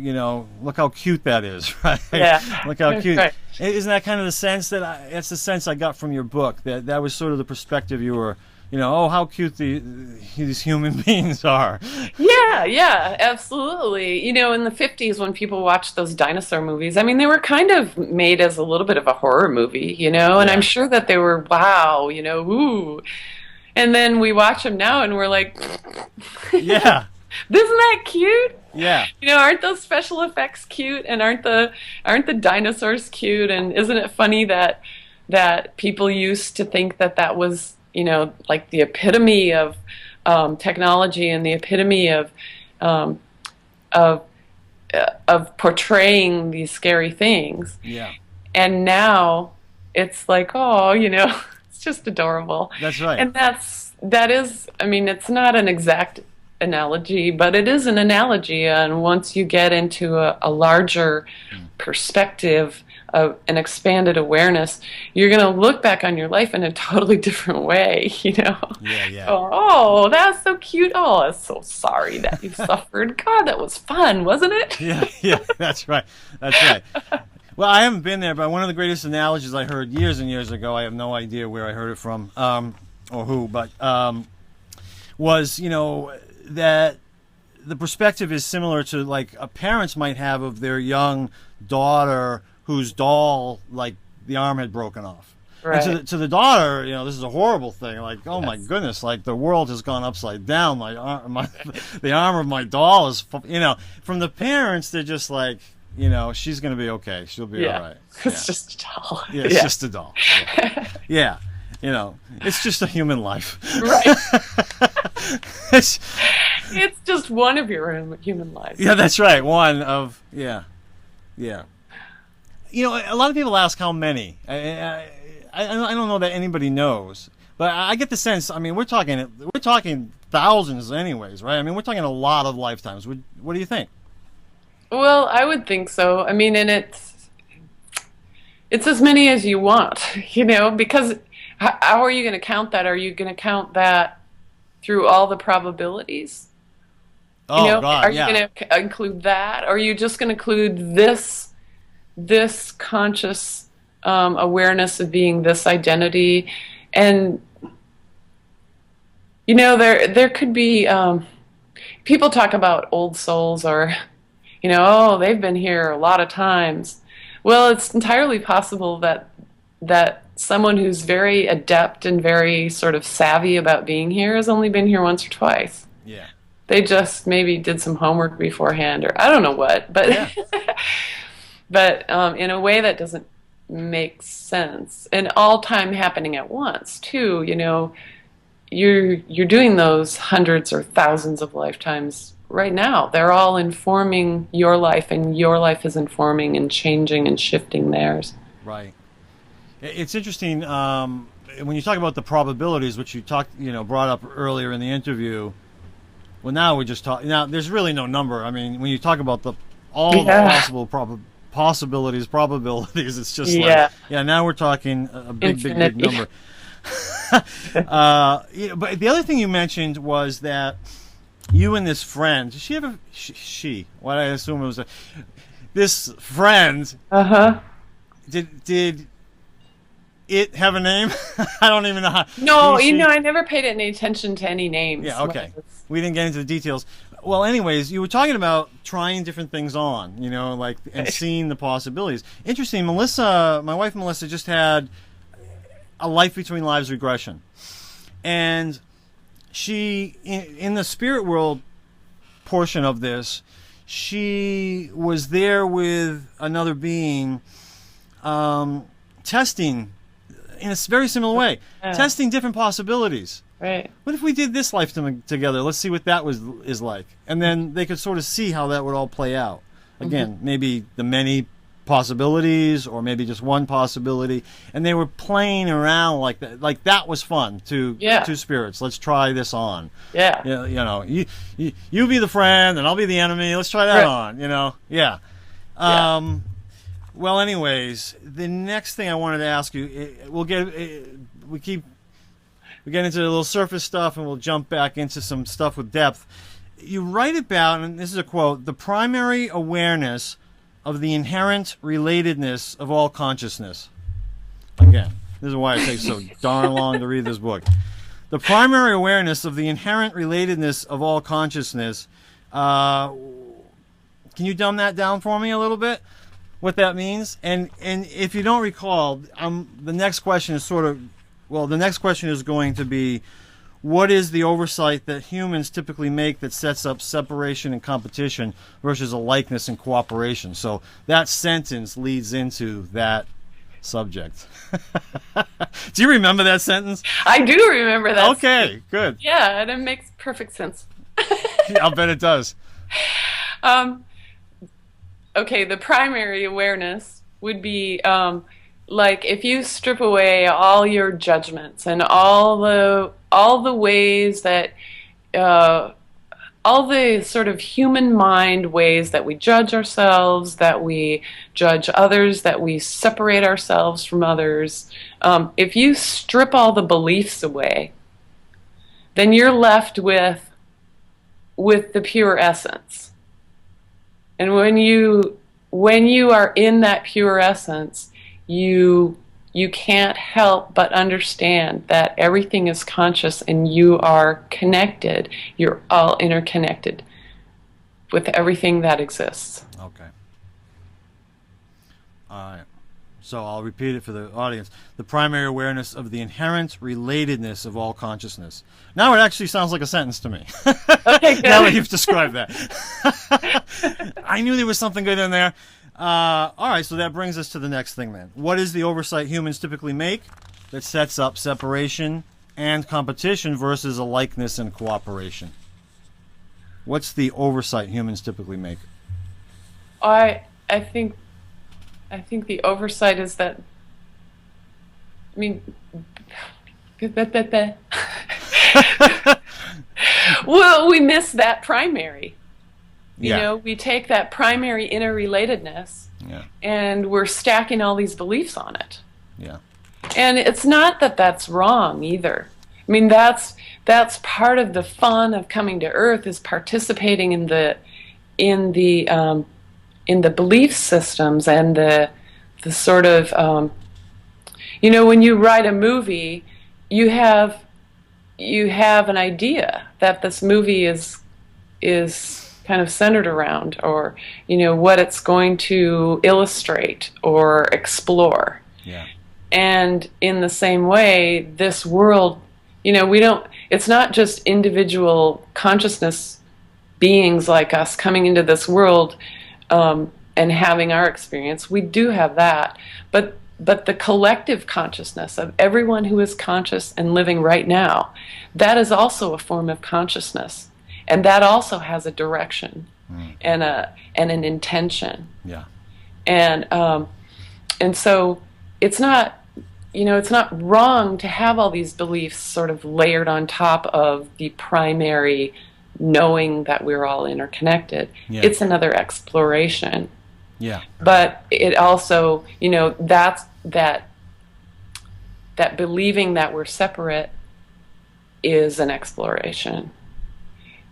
Speaker 1: look how cute that is, right? Yeah. Look how cute. Right. Isn't that kind of the sense that's the sense I got from your book, that was sort of the perspective you were, oh, how cute these human beings are.
Speaker 2: Yeah, absolutely. In the 50s when people watched those dinosaur movies, they were kind of made as a little bit of a horror movie, and I'm sure that they were, wow, ooh. And then we watch them now and we're like, yeah. Isn't that cute?
Speaker 1: Yeah.
Speaker 2: Aren't those special effects cute, and aren't the dinosaurs cute, and isn't it funny that people used to think that was like the epitome of technology and the epitome of portraying these scary things. Yeah. And now it's like, oh, it's just adorable. That's right. And that is, it's not an exact analogy, but it is an analogy. And once you get into a larger perspective of an expanded awareness, you're going to look back on your life in a totally different way, Yeah. Oh, that's so cute. Oh, I'm so sorry that you suffered. God, that was fun, wasn't it?
Speaker 1: Yeah, that's right. Well, I haven't been there, but one of the greatest analogies I heard years and years ago, I have no idea where I heard it from, or who, but was, that the perspective is similar to like a parents might have of their young daughter whose doll, like, the arm had broken off.
Speaker 2: Right.
Speaker 1: And to the daughter, this is a horrible thing. Like, oh my goodness, like the world has gone upside down. The arm of my doll is, From the parents, they're just like, she's going to be okay. She'll be all right.
Speaker 2: It's just a doll.
Speaker 1: Yeah, it's just a doll. Yeah. It's just a human life.
Speaker 2: Right. It's just one of your human lives.
Speaker 1: Yeah, that's right. One of, yeah. A lot of people ask how many. I don't know that anybody knows, but I get the sense. I mean, we're talking thousands, anyways, right? I mean, we're talking a lot of lifetimes. What do you think?
Speaker 2: Well, I would think so. I mean, and it's as many as you want, because how are you going to count that? Are you going to count that through all the probabilities?
Speaker 1: Oh, God,
Speaker 2: are you going to include that? Or are you just going to include this conscious awareness of being this identity? And there could be people talk about old souls, or they've been here a lot of times. Well, it's entirely possible that someone who's very adept and very sort of savvy about being here has only been here once or twice.
Speaker 1: Yeah.
Speaker 2: They just maybe did some homework beforehand, or I don't know what, but but in a way that doesn't make sense. And all time happening at once, too. You're doing those hundreds or thousands of lifetimes right now. They're all informing your life, and your life is informing and changing and shifting theirs.
Speaker 1: Right. It's interesting when you talk about the probabilities, which you brought up earlier in the interview. Well, now we just talk. Now, there's really no number. I mean, when you talk about all the possible possibilities, probabilities, it's just now we're talking a big number. But the other thing you mentioned was that you and this friend, did she have she? What I assume it was this friend. Did it have a name? I don't even know how.
Speaker 2: No, I never paid any attention to any names.
Speaker 1: Yeah, okay. We didn't get into the details. Well, anyways, you were talking about trying different things on, and seeing the possibilities. Interesting, my wife Melissa just had a life between lives regression. And she, in the spirit world portion of this, she was there with another being, testing in a very similar way, testing different possibilities.
Speaker 2: Right.
Speaker 1: What if we did this lifetime together? Let's see what that is like. And then they could sort of see how that would all play out. Again, maybe the many possibilities, or maybe just one possibility. And they were playing around like that. Like that was fun to two spirits. Let's try this on.
Speaker 2: Yeah.
Speaker 1: You be the friend and I'll be the enemy. Let's try that on. Yeah. Well, anyways, the next thing I wanted to ask you, we get into a little surface stuff, and we'll jump back into some stuff with depth. You write about, and this is a quote, the primary awareness of the inherent relatedness of all consciousness. Again, this is why it takes so darn long to read this book. The primary awareness of the inherent relatedness of all consciousness. Can you dumb that down for me a little bit? What that means? And if you don't recall, the next question is the next question is going to be, what is the oversight that humans typically make that sets up separation and competition versus a likeness and cooperation? So that sentence leads into that subject. Do you remember that sentence?
Speaker 2: I do remember that.
Speaker 1: Okay, good.
Speaker 2: Yeah, and it makes perfect sense.
Speaker 1: I'll bet it does.
Speaker 2: Okay, the primary awareness would be like if you strip away all your judgments and all the ways that all the sort of human mind ways that we judge ourselves, that we judge others, that we separate ourselves from others. If you strip all the beliefs away, then you're left with the pure essence. And when you are in that pure essence, you can't help but understand that everything is conscious and you are connected. You're all interconnected with everything that exists.
Speaker 1: Okay. All right. So I'll repeat it for the audience. The primary awareness of the inherent relatedness of all consciousness. Now it actually sounds like a sentence to me.
Speaker 2: Okay, good.
Speaker 1: Now that you've described that. I knew there was something good in there. All right, so that brings us to the next thing then. What is the oversight humans typically make that sets up separation and competition versus a likeness and cooperation? What's the oversight humans typically make?
Speaker 2: I think the oversight is that, I mean, well, we miss that primary. You know, we take that primary interrelatedness, and we're stacking all these beliefs on it.
Speaker 1: Yeah.
Speaker 2: And it's not that that's wrong either. I mean, that's part of the fun of coming to Earth, is participating in the belief systems and the sort of you know, when you write a movie, you have an idea that this movie is kind of centered around, or, you know, what it's going to illustrate or explore.
Speaker 1: Yeah.
Speaker 2: And in the same way, this world, you know, it's not just individual consciousness beings like us coming into this world and having our experience. We do have that. But the collective consciousness of everyone who is conscious and living right now, that is also a form of consciousness. And that also has a direction and an intention.
Speaker 1: Yeah.
Speaker 2: And so it's not, you know, it's not wrong to have all these beliefs sort of layered on top of the primary knowing that we're all interconnected. Yeah. It's another exploration.
Speaker 1: Yeah.
Speaker 2: But it also, you know, that believing that we're separate is an exploration.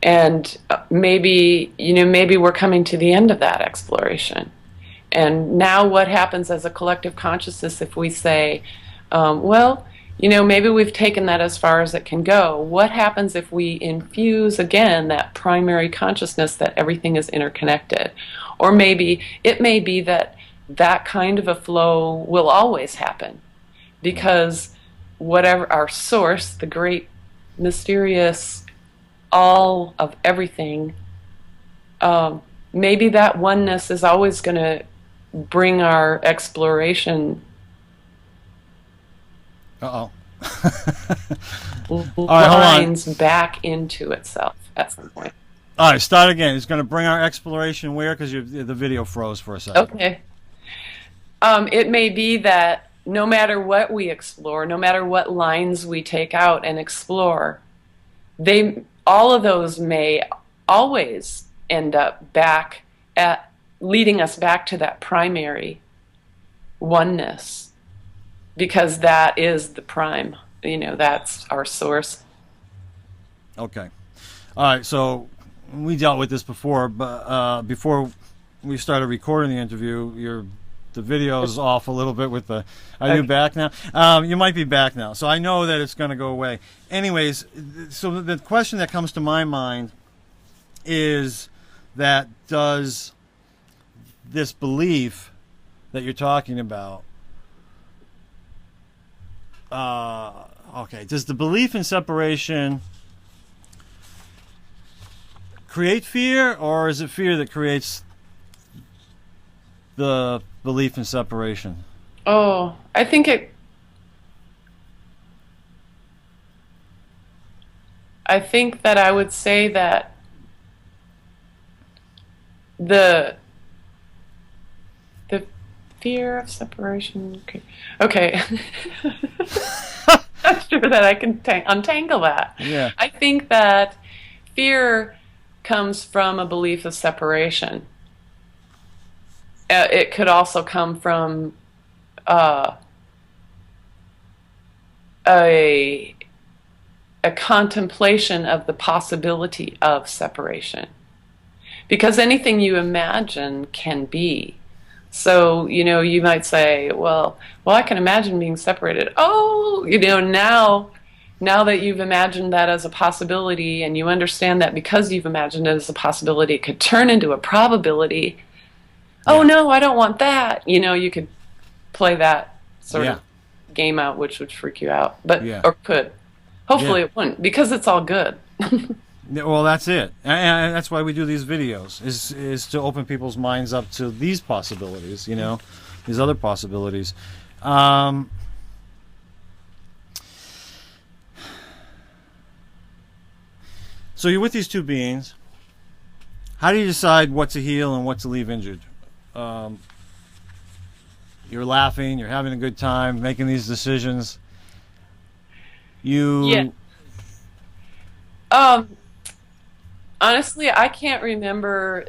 Speaker 2: And maybe we're coming to the end of that exploration. And now what happens as a collective consciousness if we say, well, you know, maybe we've taken that as far as it can go. What happens if we infuse again that primary consciousness that everything is interconnected? Or maybe it may be that kind of a flow will always happen, because whatever our source, the great mysterious all of everything, maybe that oneness is always going to bring our exploration lines back into itself at some point.
Speaker 1: All right, start again. It's going to bring our exploration where? Because the video froze for a second.
Speaker 2: Okay. It may be that no matter what we explore, no matter what lines we take out and explore, all of those may always end up back at leading us back to that primary oneness, because that is the prime. You know, that's our source.
Speaker 1: Okay. All right, so we dealt with this before, but before we started recording the interview, the video's off a little bit with the... Are you back now? You might be back now. So I know that it's going to go away. Anyways, so the question that comes to my mind is that does this belief that you're talking about... does the belief in separation create fear, or is it fear that creates the belief in separation?
Speaker 2: Oh, I think that I would say that the fear of separation. Okay. Not sure that I can untangle that.
Speaker 1: Yeah.
Speaker 2: I think that fear comes from a belief of separation. It could also come from a contemplation of the possibility of separation. Because anything you imagine can be. So, you know, you might say, well, I can imagine being separated. Oh, you know, now that you've imagined that as a possibility, and you understand that because you've imagined it as a possibility, it could turn into a probability. Oh, no, I don't want that. You know, you could play that sort
Speaker 1: Yeah.
Speaker 2: of game out, which would freak you out, but
Speaker 1: Yeah.
Speaker 2: or could. Hopefully
Speaker 1: Yeah.
Speaker 2: it wouldn't, because it's all good.
Speaker 1: Yeah, well, that's it, and that's why we do these videos, is to open people's minds up to these possibilities, you know, these other possibilities. So you're with these two beings. How do you decide what to heal and what to leave injured? You're laughing, you're having a good time, making these decisions.
Speaker 2: Yeah. Honestly, I can't remember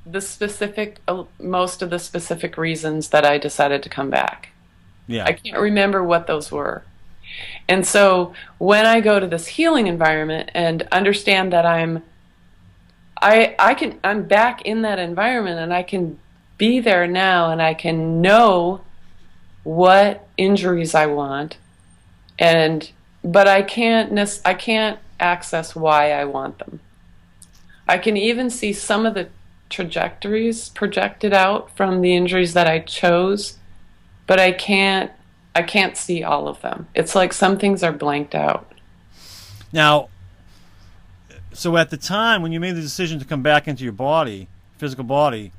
Speaker 2: the specific, most of the specific reasons that I decided to come back.
Speaker 1: Yeah.
Speaker 2: I can't remember what those were. And so when I go to this healing environment and understand that I'm back in that environment, and I can be there now, and I can know what injuries I want, but I can't access why I want them. I can even see some of the trajectories projected out from the injuries that I chose, but I can't see all of them. It's like some things are blanked out.
Speaker 1: Now, so at the time when you made the decision to come back into your body, physical body,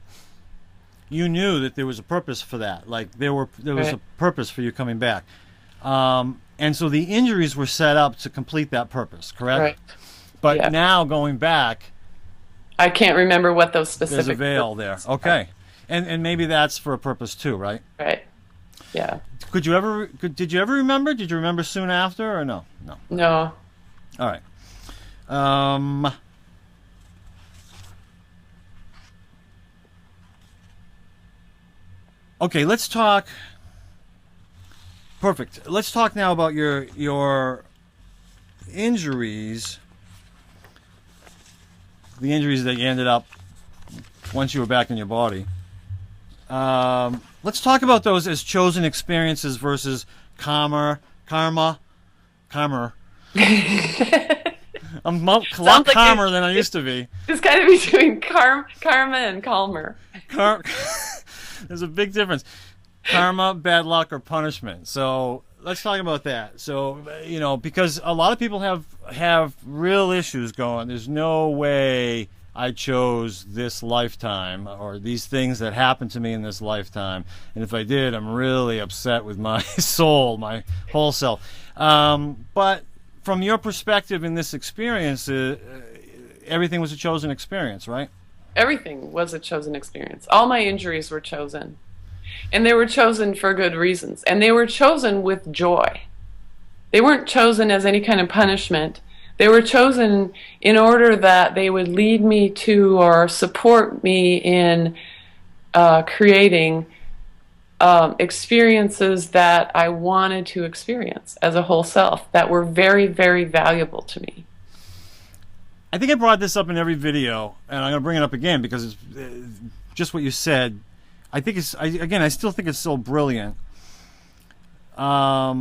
Speaker 1: you knew that there was a purpose for that. Like there was
Speaker 2: Right.
Speaker 1: a purpose for you coming back. And so the injuries were set up to complete that purpose, correct?
Speaker 2: Right.
Speaker 1: But
Speaker 2: Yeah.
Speaker 1: now going back,
Speaker 2: I can't remember what those specific.
Speaker 1: there's a veil there. Okay. And maybe that's for a purpose too, right?
Speaker 2: Right. Yeah.
Speaker 1: Did you ever remember? Did you remember soon after or no? No.
Speaker 2: No.
Speaker 1: All right. Okay, let's talk. Perfect. Let's talk now about your injuries. The injuries that you ended up once you were back in your body. Let's talk about those as chosen experiences versus karma. I'm a lot
Speaker 2: Sounds like
Speaker 1: calmer than I used to be.
Speaker 2: It's kind of between karma and calmer.
Speaker 1: There's a big difference. Karma, bad luck, or punishment. So let's talk about that. So, you know, because a lot of people have real issues going. There's no way I chose this lifetime or these things that happened to me in this lifetime. And if I did, I'm really upset with my soul, my whole self. But from your perspective in this experience, everything was a chosen experience, right?
Speaker 2: Everything was a chosen experience. All my injuries were chosen. And they were chosen for good reasons. And they were chosen with joy. They weren't chosen as any kind of punishment. They were chosen in order that they would lead me to or support me in creating experiences that I wanted to experience as a whole self that were very, very valuable to me.
Speaker 1: I think I brought this up in every video, and I'm going to bring it up again because it's just what you said. I think I still think it's so brilliant. You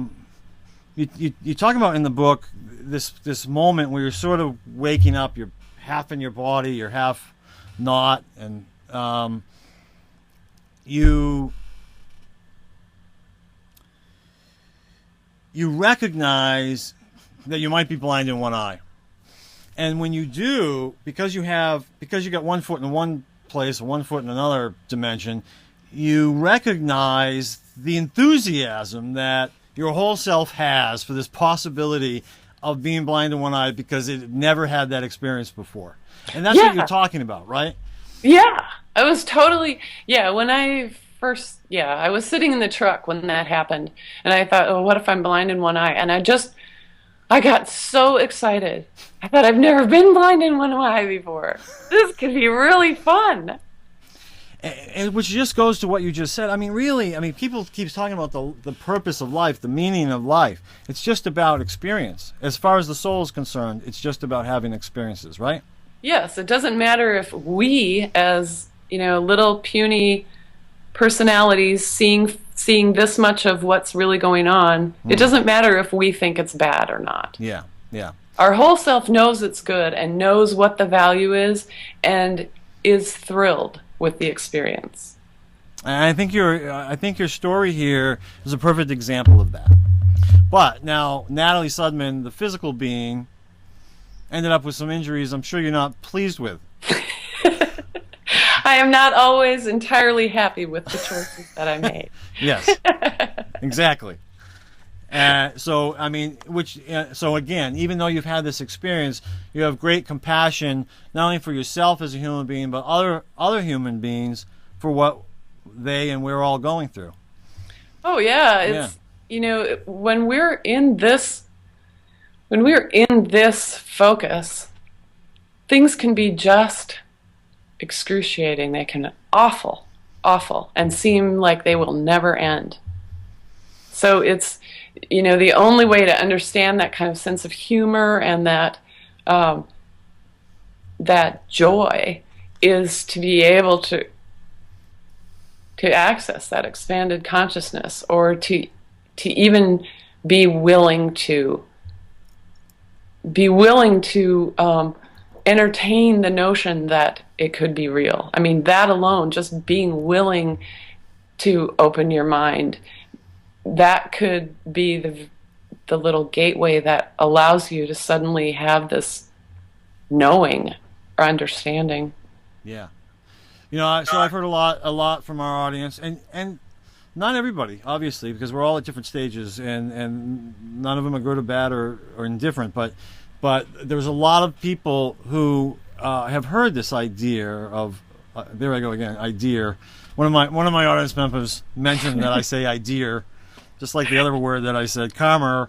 Speaker 1: talk about in the book this moment where you're sort of waking up, you're half in your body, you're half not, and you recognize that you might be blind in one eye. And when you do, because you got one foot in one place, one foot in another dimension, you recognize the enthusiasm that your whole self has for this possibility of being blind in one eye because it never had that experience before. And that's what you're talking about, right? Yeah.
Speaker 2: I was totally, when I was sitting in the truck when that happened, and I thought, oh, what if I'm blind in one eye? And I got so excited. I thought, I've never been blind in one eye before. This could be really fun.
Speaker 1: And which just goes to what you just said. I mean, really, people keep talking about the purpose of life, the meaning of life. It's just about experience. As far as the soul is concerned, it's just about having experiences, right?
Speaker 2: Yes, it doesn't matter if we, as little puny personalities, seeing this much of what's really going on. It doesn't matter if we think it's bad or not.
Speaker 1: Yeah.
Speaker 2: Our whole self knows it's good and knows what the value is and is thrilled with the experience.
Speaker 1: And I think your story here is a perfect example of that. But now, Natalie Sudman, the physical being, ended up with some injuries I'm sure you're not pleased with.
Speaker 2: I am not always entirely happy with the choices that I made.
Speaker 1: Yes, exactly. So, I mean, so again, even though you've had this experience, you have great compassion, not only for yourself as a human being, but other human beings for what they and we're all going through.
Speaker 2: Oh yeah, it's when we're in this focus, things can be just excruciating. They can awful, and seem like they will never end. So it's the only way to understand that kind of sense of humor and that joy is to be able to access that expanded consciousness, or to even be willing to entertain the notion that it could be real. I mean, that alone, just being willing to open your mind, that could be the little gateway that allows you to suddenly have this knowing or understanding.
Speaker 1: Yeah. So I've heard a lot from our audience, and not everybody, obviously, because we're all at different stages, and none of them are good or bad or indifferent. But there's a lot of people who have heard this idea of there I go again, idea. One of my audience members mentioned that I say idea, just like the other word that I said, karma.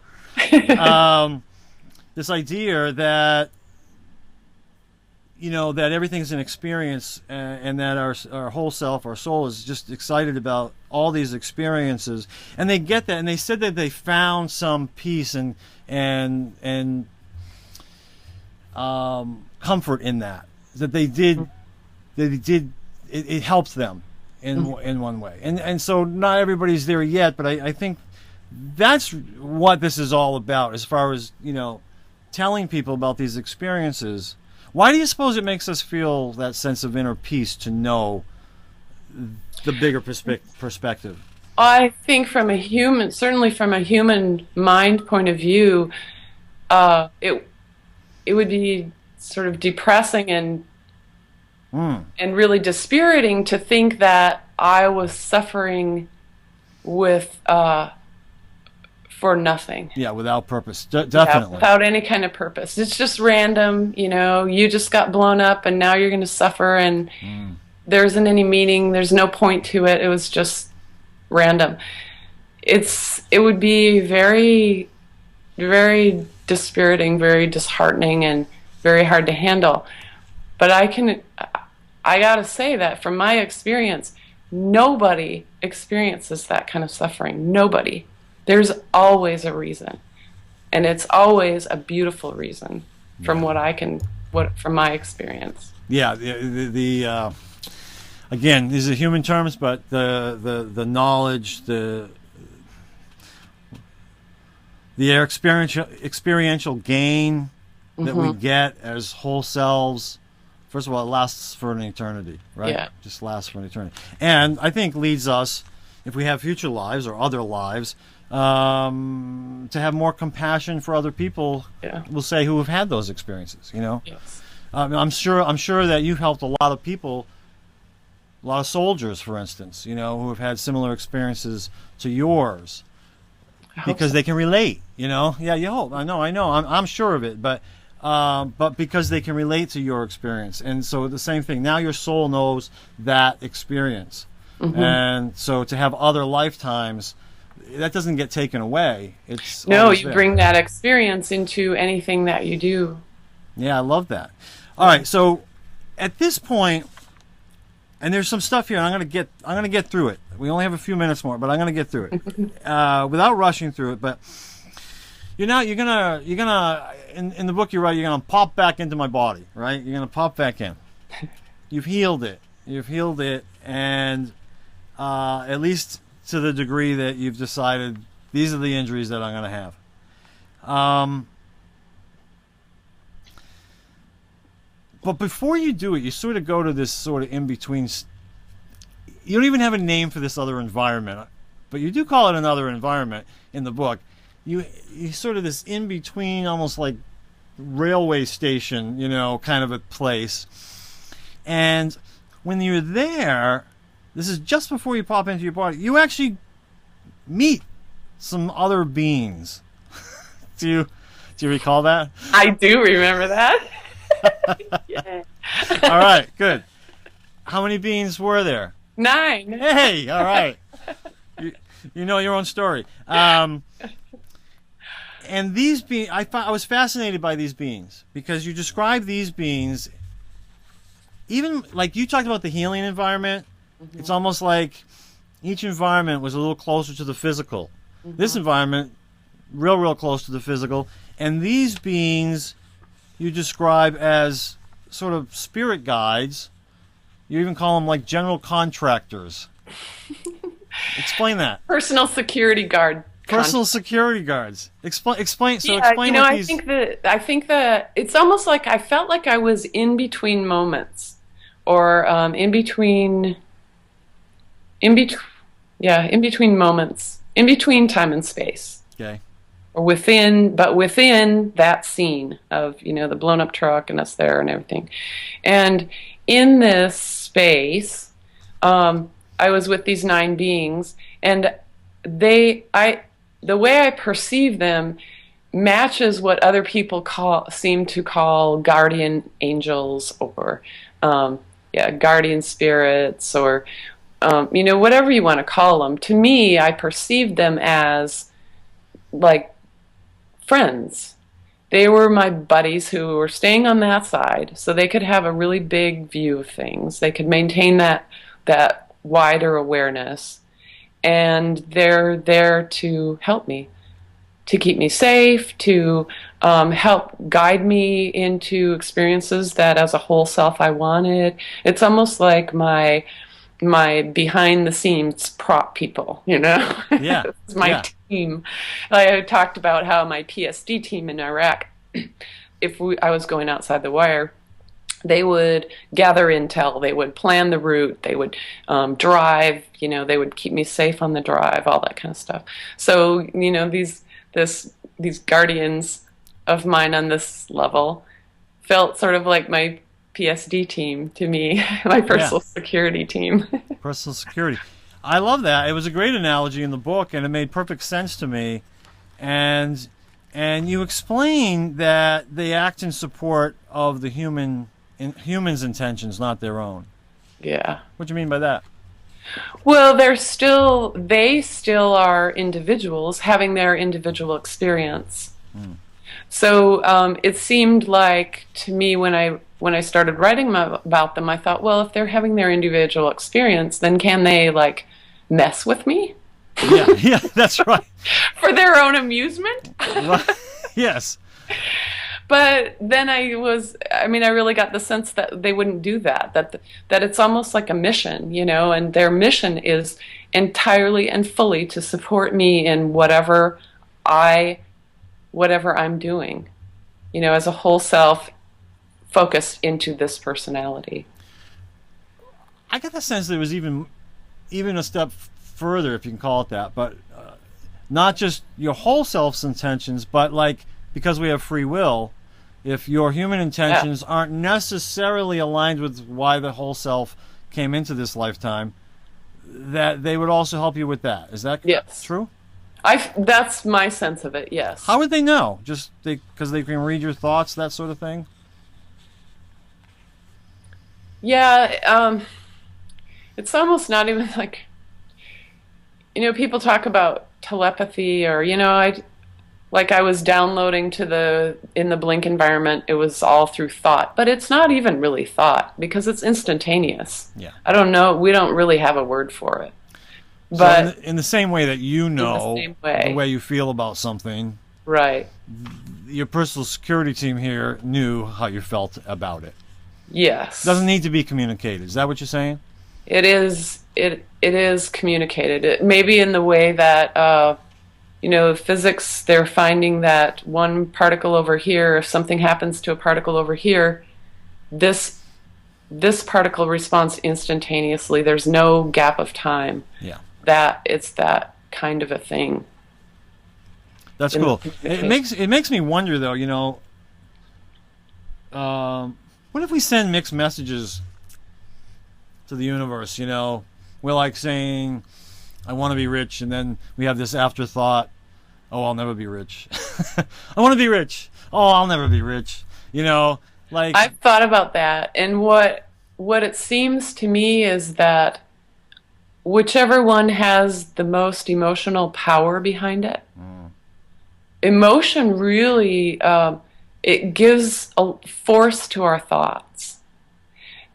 Speaker 1: This idea that that everything's an experience, and that our whole self, our soul, is just excited about all these experiences, and they get that, and they said that they found some peace and comfort in that they did it helped them in one way, and so not everybody's there yet, but I think that's what this is all about, as far as telling people about these experiences. Why do you suppose it makes us feel that sense of inner peace to know the bigger perspective?
Speaker 2: I think certainly from a human mind point of view, it would be sort of depressing and really dispiriting to think that I was suffering for nothing.
Speaker 1: Yeah, without purpose. Definitely.
Speaker 2: Yeah, without any kind of purpose. It's just random, you just got blown up and now you're going to suffer, and there isn't any meaning, there's no point to it. It was just random. It would be very, very dispiriting, very disheartening, and very hard to handle. But I got to say that from my experience, nobody experiences that kind of suffering. Nobody. There's always a reason, and it's always a beautiful reason, from from my experience. Yeah,
Speaker 1: the again, these are human terms, but the knowledge, the experiential gain that we get as whole selves. First of all, it lasts for an eternity, right?
Speaker 2: Yeah.
Speaker 1: Just lasts for an eternity, and I think leads us, if we have future lives or other lives, to have more compassion for other people.
Speaker 2: Yeah.
Speaker 1: We'll say, who have had those experiences.
Speaker 2: Yes.
Speaker 1: I'm sure that you've helped a lot of people, a lot of soldiers, for instance, who have had similar experiences to yours, because they can relate. Yeah, you hope. I know. I'm sure of it, but because they can relate to your experience, and so the same thing. Now your soul knows that experience, and so to have other lifetimes, that doesn't get taken away. It's
Speaker 2: you bring that experience into anything that you do.
Speaker 1: Yeah, I love that. All right, so at this point, and there's some stuff here, and I'm gonna get through it. We only have a few minutes more, but I'm gonna get through it without rushing through it. But you're gonna in the book you write, you're gonna pop back into my body, right? You're gonna pop back in. You've healed it, and at least to the degree that you've decided these are the injuries that I'm going to have. But before you do it, you sort of go to this sort of in-between you don't even have a name for this other environment, but you do call it another environment in the book. You sort of this in between, almost like railway station, kind of a place. And when you're there, this is just before you pop into your body, you actually meet some other beings. Do you recall that?
Speaker 2: I do remember that. Yeah.
Speaker 1: All right, good. How many beings were there?
Speaker 2: 9.
Speaker 1: Hey, all right. You know your own story. And these beings, I was fascinated by these beings because you describe these beings, even like you talked about the healing environment. Mm-hmm. It's almost like each environment was a little closer to the physical. Mm-hmm. This environment, real close to the physical. And these beings you describe as sort of spirit guides. You even call them like general contractors. Explain that.
Speaker 2: Personal security guard.
Speaker 1: Personal security guards. Explain. So
Speaker 2: yeah,
Speaker 1: explain.
Speaker 2: I think that it's almost like I felt like I was in between moments, or in between moments, in between time and space.
Speaker 1: Okay.
Speaker 2: Or within that scene of the blown up truck and us there and everything, and in this space, I was with these 9 beings, and the way I perceive them matches what other people seem to call guardian angels, or guardian spirits, or whatever you want to call them. To me, I perceived them as like friends. They were my buddies who were staying on that side, so they could have a really big view of things. They could maintain that wider awareness, and they're there to help me, to keep me safe, to help guide me into experiences that as a whole self I wanted. It's almost like my behind the scenes prop people,
Speaker 1: Yeah.
Speaker 2: It's my team. I talked about how my PSD team in Iraq, I was going outside the wire, they would gather intel, they would plan the route, they would drive, they would keep me safe on the drive, all that kind of stuff. So, these guardians of mine on this level felt sort of like my PSD team to me, my personal security team.
Speaker 1: Personal security. I love that. It was a great analogy in the book, and it made perfect sense to me. And you explain that they act in support of the humans' intentions, not their own.
Speaker 2: Yeah.
Speaker 1: What do you mean by that?
Speaker 2: Well, they still are individuals having their individual experience. Mm. So it seemed like to me when I started writing about them, I thought, well, if they're having their individual experience, then can they mess with me?
Speaker 1: Yeah, that's right.
Speaker 2: For their own amusement?
Speaker 1: Right. Yes.
Speaker 2: But then I really got the sense that they wouldn't do that, that it's almost like a mission, and their mission is entirely and fully to support me in whatever I'm doing, as a whole self focused into this personality.
Speaker 1: I get the sense that it was even a step further, if you can call it that, but not just your whole self's intentions, but because we have free will, if your human intentions aren't necessarily aligned with why the whole self came into this lifetime, that they would also help you with that. Is that true?
Speaker 2: That's my sense of it, yes.
Speaker 1: How would they know? Just because they can read your thoughts, that sort of thing?
Speaker 2: Yeah, it's almost not even people talk about telepathy, or, I was downloading in the Blink environment, it was all through thought, but it's not even really thought because it's instantaneous.
Speaker 1: Yeah.
Speaker 2: I don't know, we don't really have a word for it.
Speaker 1: But so in the same way that the way you feel about something,
Speaker 2: right?
Speaker 1: Your personal security team here knew how you felt about it.
Speaker 2: Yes.
Speaker 1: Doesn't need to be communicated. Is that what you're saying?
Speaker 2: It is. It is communicated. Maybe in the way that physics. They're finding that one particle over here. If something happens to a particle over here, this this particle responds instantaneously. There's no gap of time.
Speaker 1: Yeah.
Speaker 2: That it's that kind of a thing.
Speaker 1: That's cool. It makes me wonder, though, what if we send mixed messages to the universe? We're like saying, I want to be rich, and then we have this afterthought, oh, I'll never be rich. I want to be rich. Oh, I'll never be rich. Like,
Speaker 2: I've thought about that, and what it seems to me is that whichever one has the most emotional power behind it, emotion really, it gives a force to our thoughts.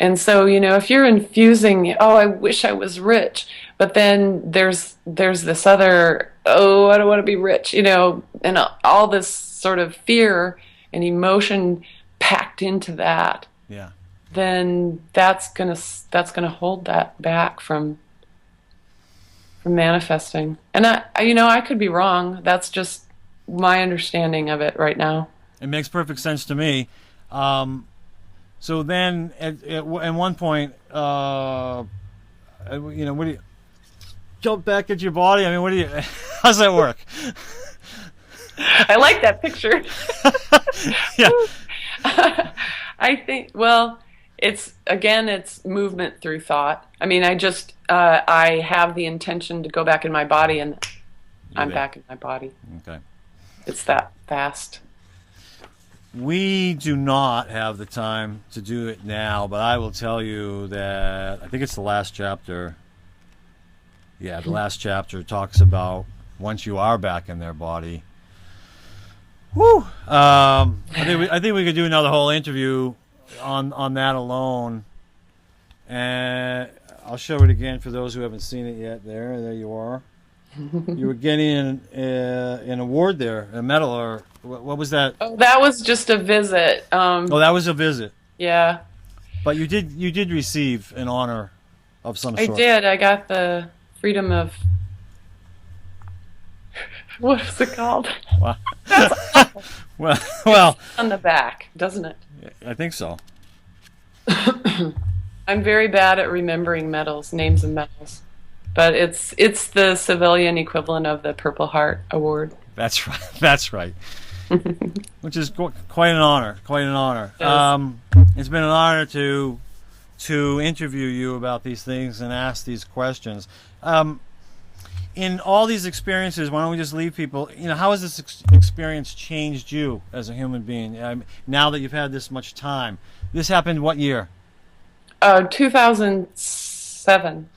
Speaker 2: And so, if you're infusing, oh, I wish I was rich, but then there's this other, oh, I don't want to be rich, and all this sort of fear and emotion packed into that.
Speaker 1: Yeah.
Speaker 2: Then that's gonna hold that back from manifesting. And I could be wrong. That's just my understanding of it right now.
Speaker 1: It makes perfect sense to me. So then, at one point, what do you jump back at your body? I mean, what do you? How's that work?
Speaker 2: I like that picture.
Speaker 1: Yeah.
Speaker 2: I think. Well, it's movement through thought. I mean, I have the intention to go back in my body, and I'm back in my body.
Speaker 1: Okay.
Speaker 2: It's that fast.
Speaker 1: We do not have the time to do it now, but I will tell you that I think it's the last chapter. Yeah, the last chapter talks about once you are back in their body. Whew. I think we could do another whole interview on that alone, and I'll show it again for those who haven't seen it yet. There you are. You were getting an award there, a medal, or what was that?
Speaker 2: Oh, that was just a visit.
Speaker 1: That was a visit.
Speaker 2: Yeah.
Speaker 1: But you did receive an honor of some sort.
Speaker 2: I did. I got the freedom of. What is it called?
Speaker 1: Wow. well.
Speaker 2: On the back, doesn't it?
Speaker 1: I think so.
Speaker 2: I'm very bad at remembering medals, names of medals. But it's the civilian equivalent of the Purple Heart Award.
Speaker 1: That's right. That's right. Which is quite an honor. Quite an honor. It's been an honor to interview you about these things and ask these questions. In all these experiences, why don't we just leave people? How has this experience changed you as a human being? Now that you've had this much time, this happened what year?
Speaker 2: 2007.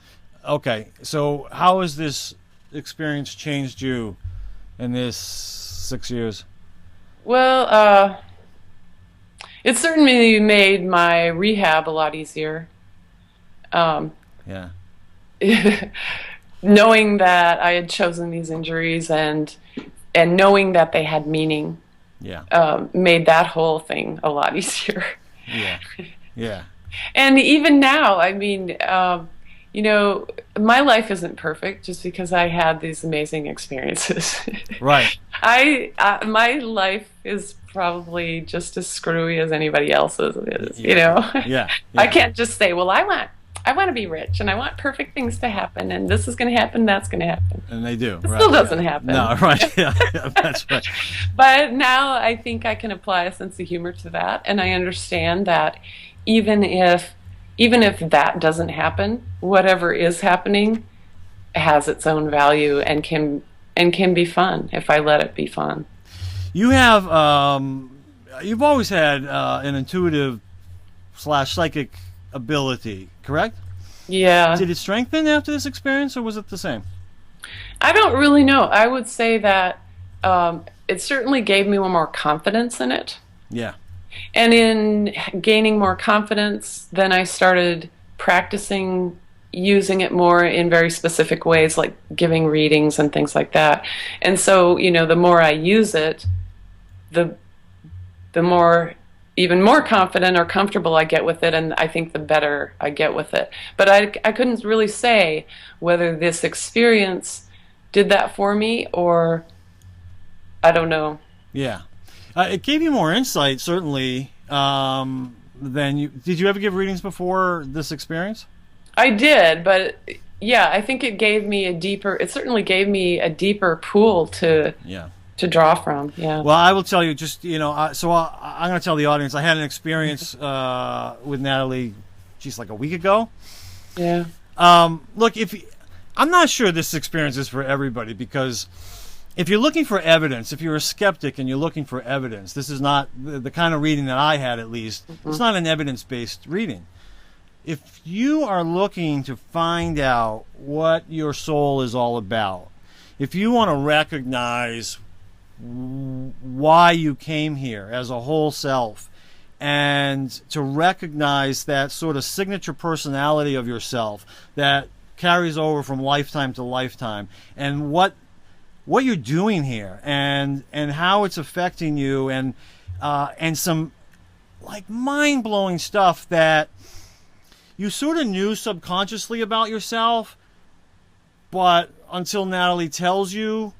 Speaker 1: Okay, so how has this experience changed you in this 6 years?
Speaker 2: Well, it certainly made my rehab a lot easier.
Speaker 1: Yeah.
Speaker 2: Knowing that I had chosen these injuries and knowing that they had meaning, made that whole thing a lot easier.
Speaker 1: Yeah. Yeah.
Speaker 2: And even now, I mean, my life isn't perfect just because I had these amazing experiences.
Speaker 1: Right.
Speaker 2: My life is probably just as screwy as anybody else's is,
Speaker 1: Yeah.
Speaker 2: I can't just say, well, I want to be rich and I want perfect things to happen and this is going to happen, that's going to happen.
Speaker 1: And they do.
Speaker 2: It still doesn't happen.
Speaker 1: No, right. Yeah, that's right.
Speaker 2: But now I think I can apply a sense of humor to that, and I understand that even if that doesn't happen, whatever is happening has its own value and can be fun if I let it be fun.
Speaker 1: You have you've always had an intuitive / psychic ability, correct?
Speaker 2: Yeah.
Speaker 1: Did it strengthen after this experience, or was it the same?
Speaker 2: I don't really know. I would say that it certainly gave me more confidence in it.
Speaker 1: Yeah.
Speaker 2: And in gaining more confidence, then I started practicing using it more in very specific ways, like giving readings and things like that. And so, the more I use it, the more, even more confident or comfortable I get with it, and I think the better I get with it. But I couldn't really say whether this experience did that for me or I don't know.
Speaker 1: Yeah. It gave you more insight, certainly, then did you ever give readings before this experience?
Speaker 2: I did, but yeah, I think it certainly gave me a deeper pool to draw from. Yeah.
Speaker 1: Well, I will tell you, just, I'm going to tell the audience, I had an experience with Natalie, like a week ago.
Speaker 2: Yeah.
Speaker 1: Look, I'm not sure this experience is for everybody, because if you're looking for evidence, if you're a skeptic and you're looking for evidence, this is not the kind of reading that I had, at least. Mm-hmm. It's not an evidence-based reading. If you are looking to find out what your soul is all about, if you want to recognize why you came here as a whole self, and to recognize that sort of signature personality of yourself that carries over from lifetime to lifetime, and what you're doing here, and how it's affecting you, and some like mind-blowing stuff that you sort of knew subconsciously about yourself, but until Natalie tells you,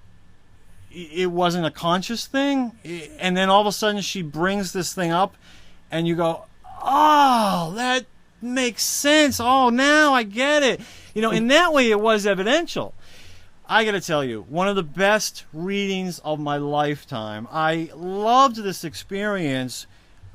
Speaker 1: it wasn't a conscious thing. And then all of a sudden she brings this thing up, and you go, oh, that makes sense. Oh, now I get it. In that way it was evidential. I got to tell you, one of the best readings of my lifetime. I loved this experience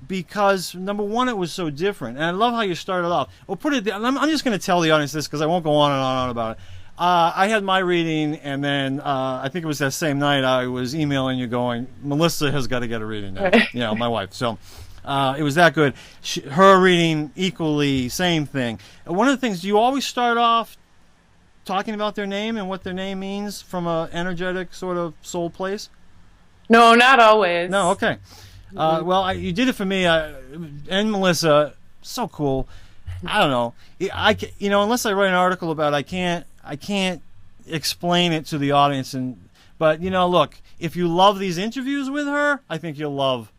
Speaker 1: because, number one, it was so different. And I love how you started off. Well, I'm just going to tell the audience this, because I won't go on and on about it. I had my reading, and then I think it was that same night I was emailing you going, Melissa has got to get a reading now. My wife. So it was that good. Her reading, equally, same thing. One of the things, do you always start off talking about their name and what their name means from an energetic sort of soul place?
Speaker 2: No, not always.
Speaker 1: No, okay. Well, you did it for me, and Melissa. So cool. I don't know. Unless I write an article about it, I can't explain it to the audience. But look, if you love these interviews with her, I think you'll love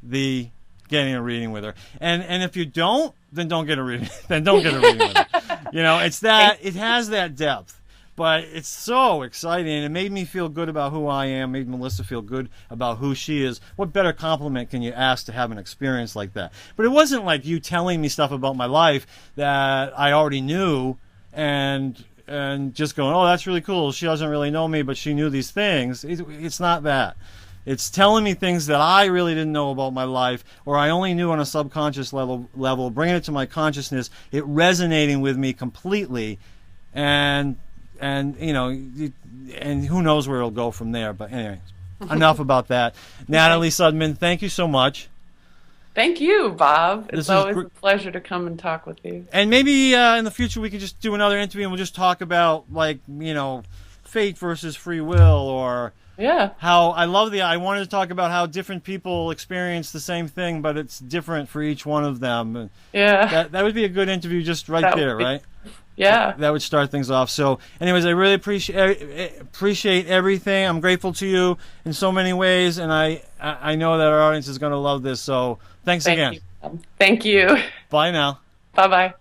Speaker 1: getting a reading with her. And if you don't, then don't get a reading. Then don't get a reading with her. It has that depth. But it's so exciting, and it made me feel good about who I am, made Melissa feel good about who she is. What better compliment can you ask to have an experience like that? But it wasn't like you telling me stuff about my life that I already knew, and just going, oh, that's really cool. She doesn't really know me, but she knew these things. It's not that. It's telling me things that I really didn't know about my life, or I only knew on a subconscious level, bringing it to my consciousness, it resonating with me completely, and who knows where it'll go from there. But anyway, enough about that. Natalie Sudman, thank you so much.
Speaker 2: Thank you, Bob. It's always a pleasure to come and talk with you.
Speaker 1: And maybe in the future we could just do another interview, and we'll just talk about, fate versus free will, or how I wanted to talk about how different people experience the same thing, but it's different for each one of them. Yeah. That would be a good interview just there, right?
Speaker 2: Yeah.
Speaker 1: That would start things off. So, anyways, I really appreciate everything. I'm grateful to you in so many ways, and I know that our audience is going to love this. So, thanks again.
Speaker 2: Thank you.
Speaker 1: Bye now.
Speaker 2: Bye-bye.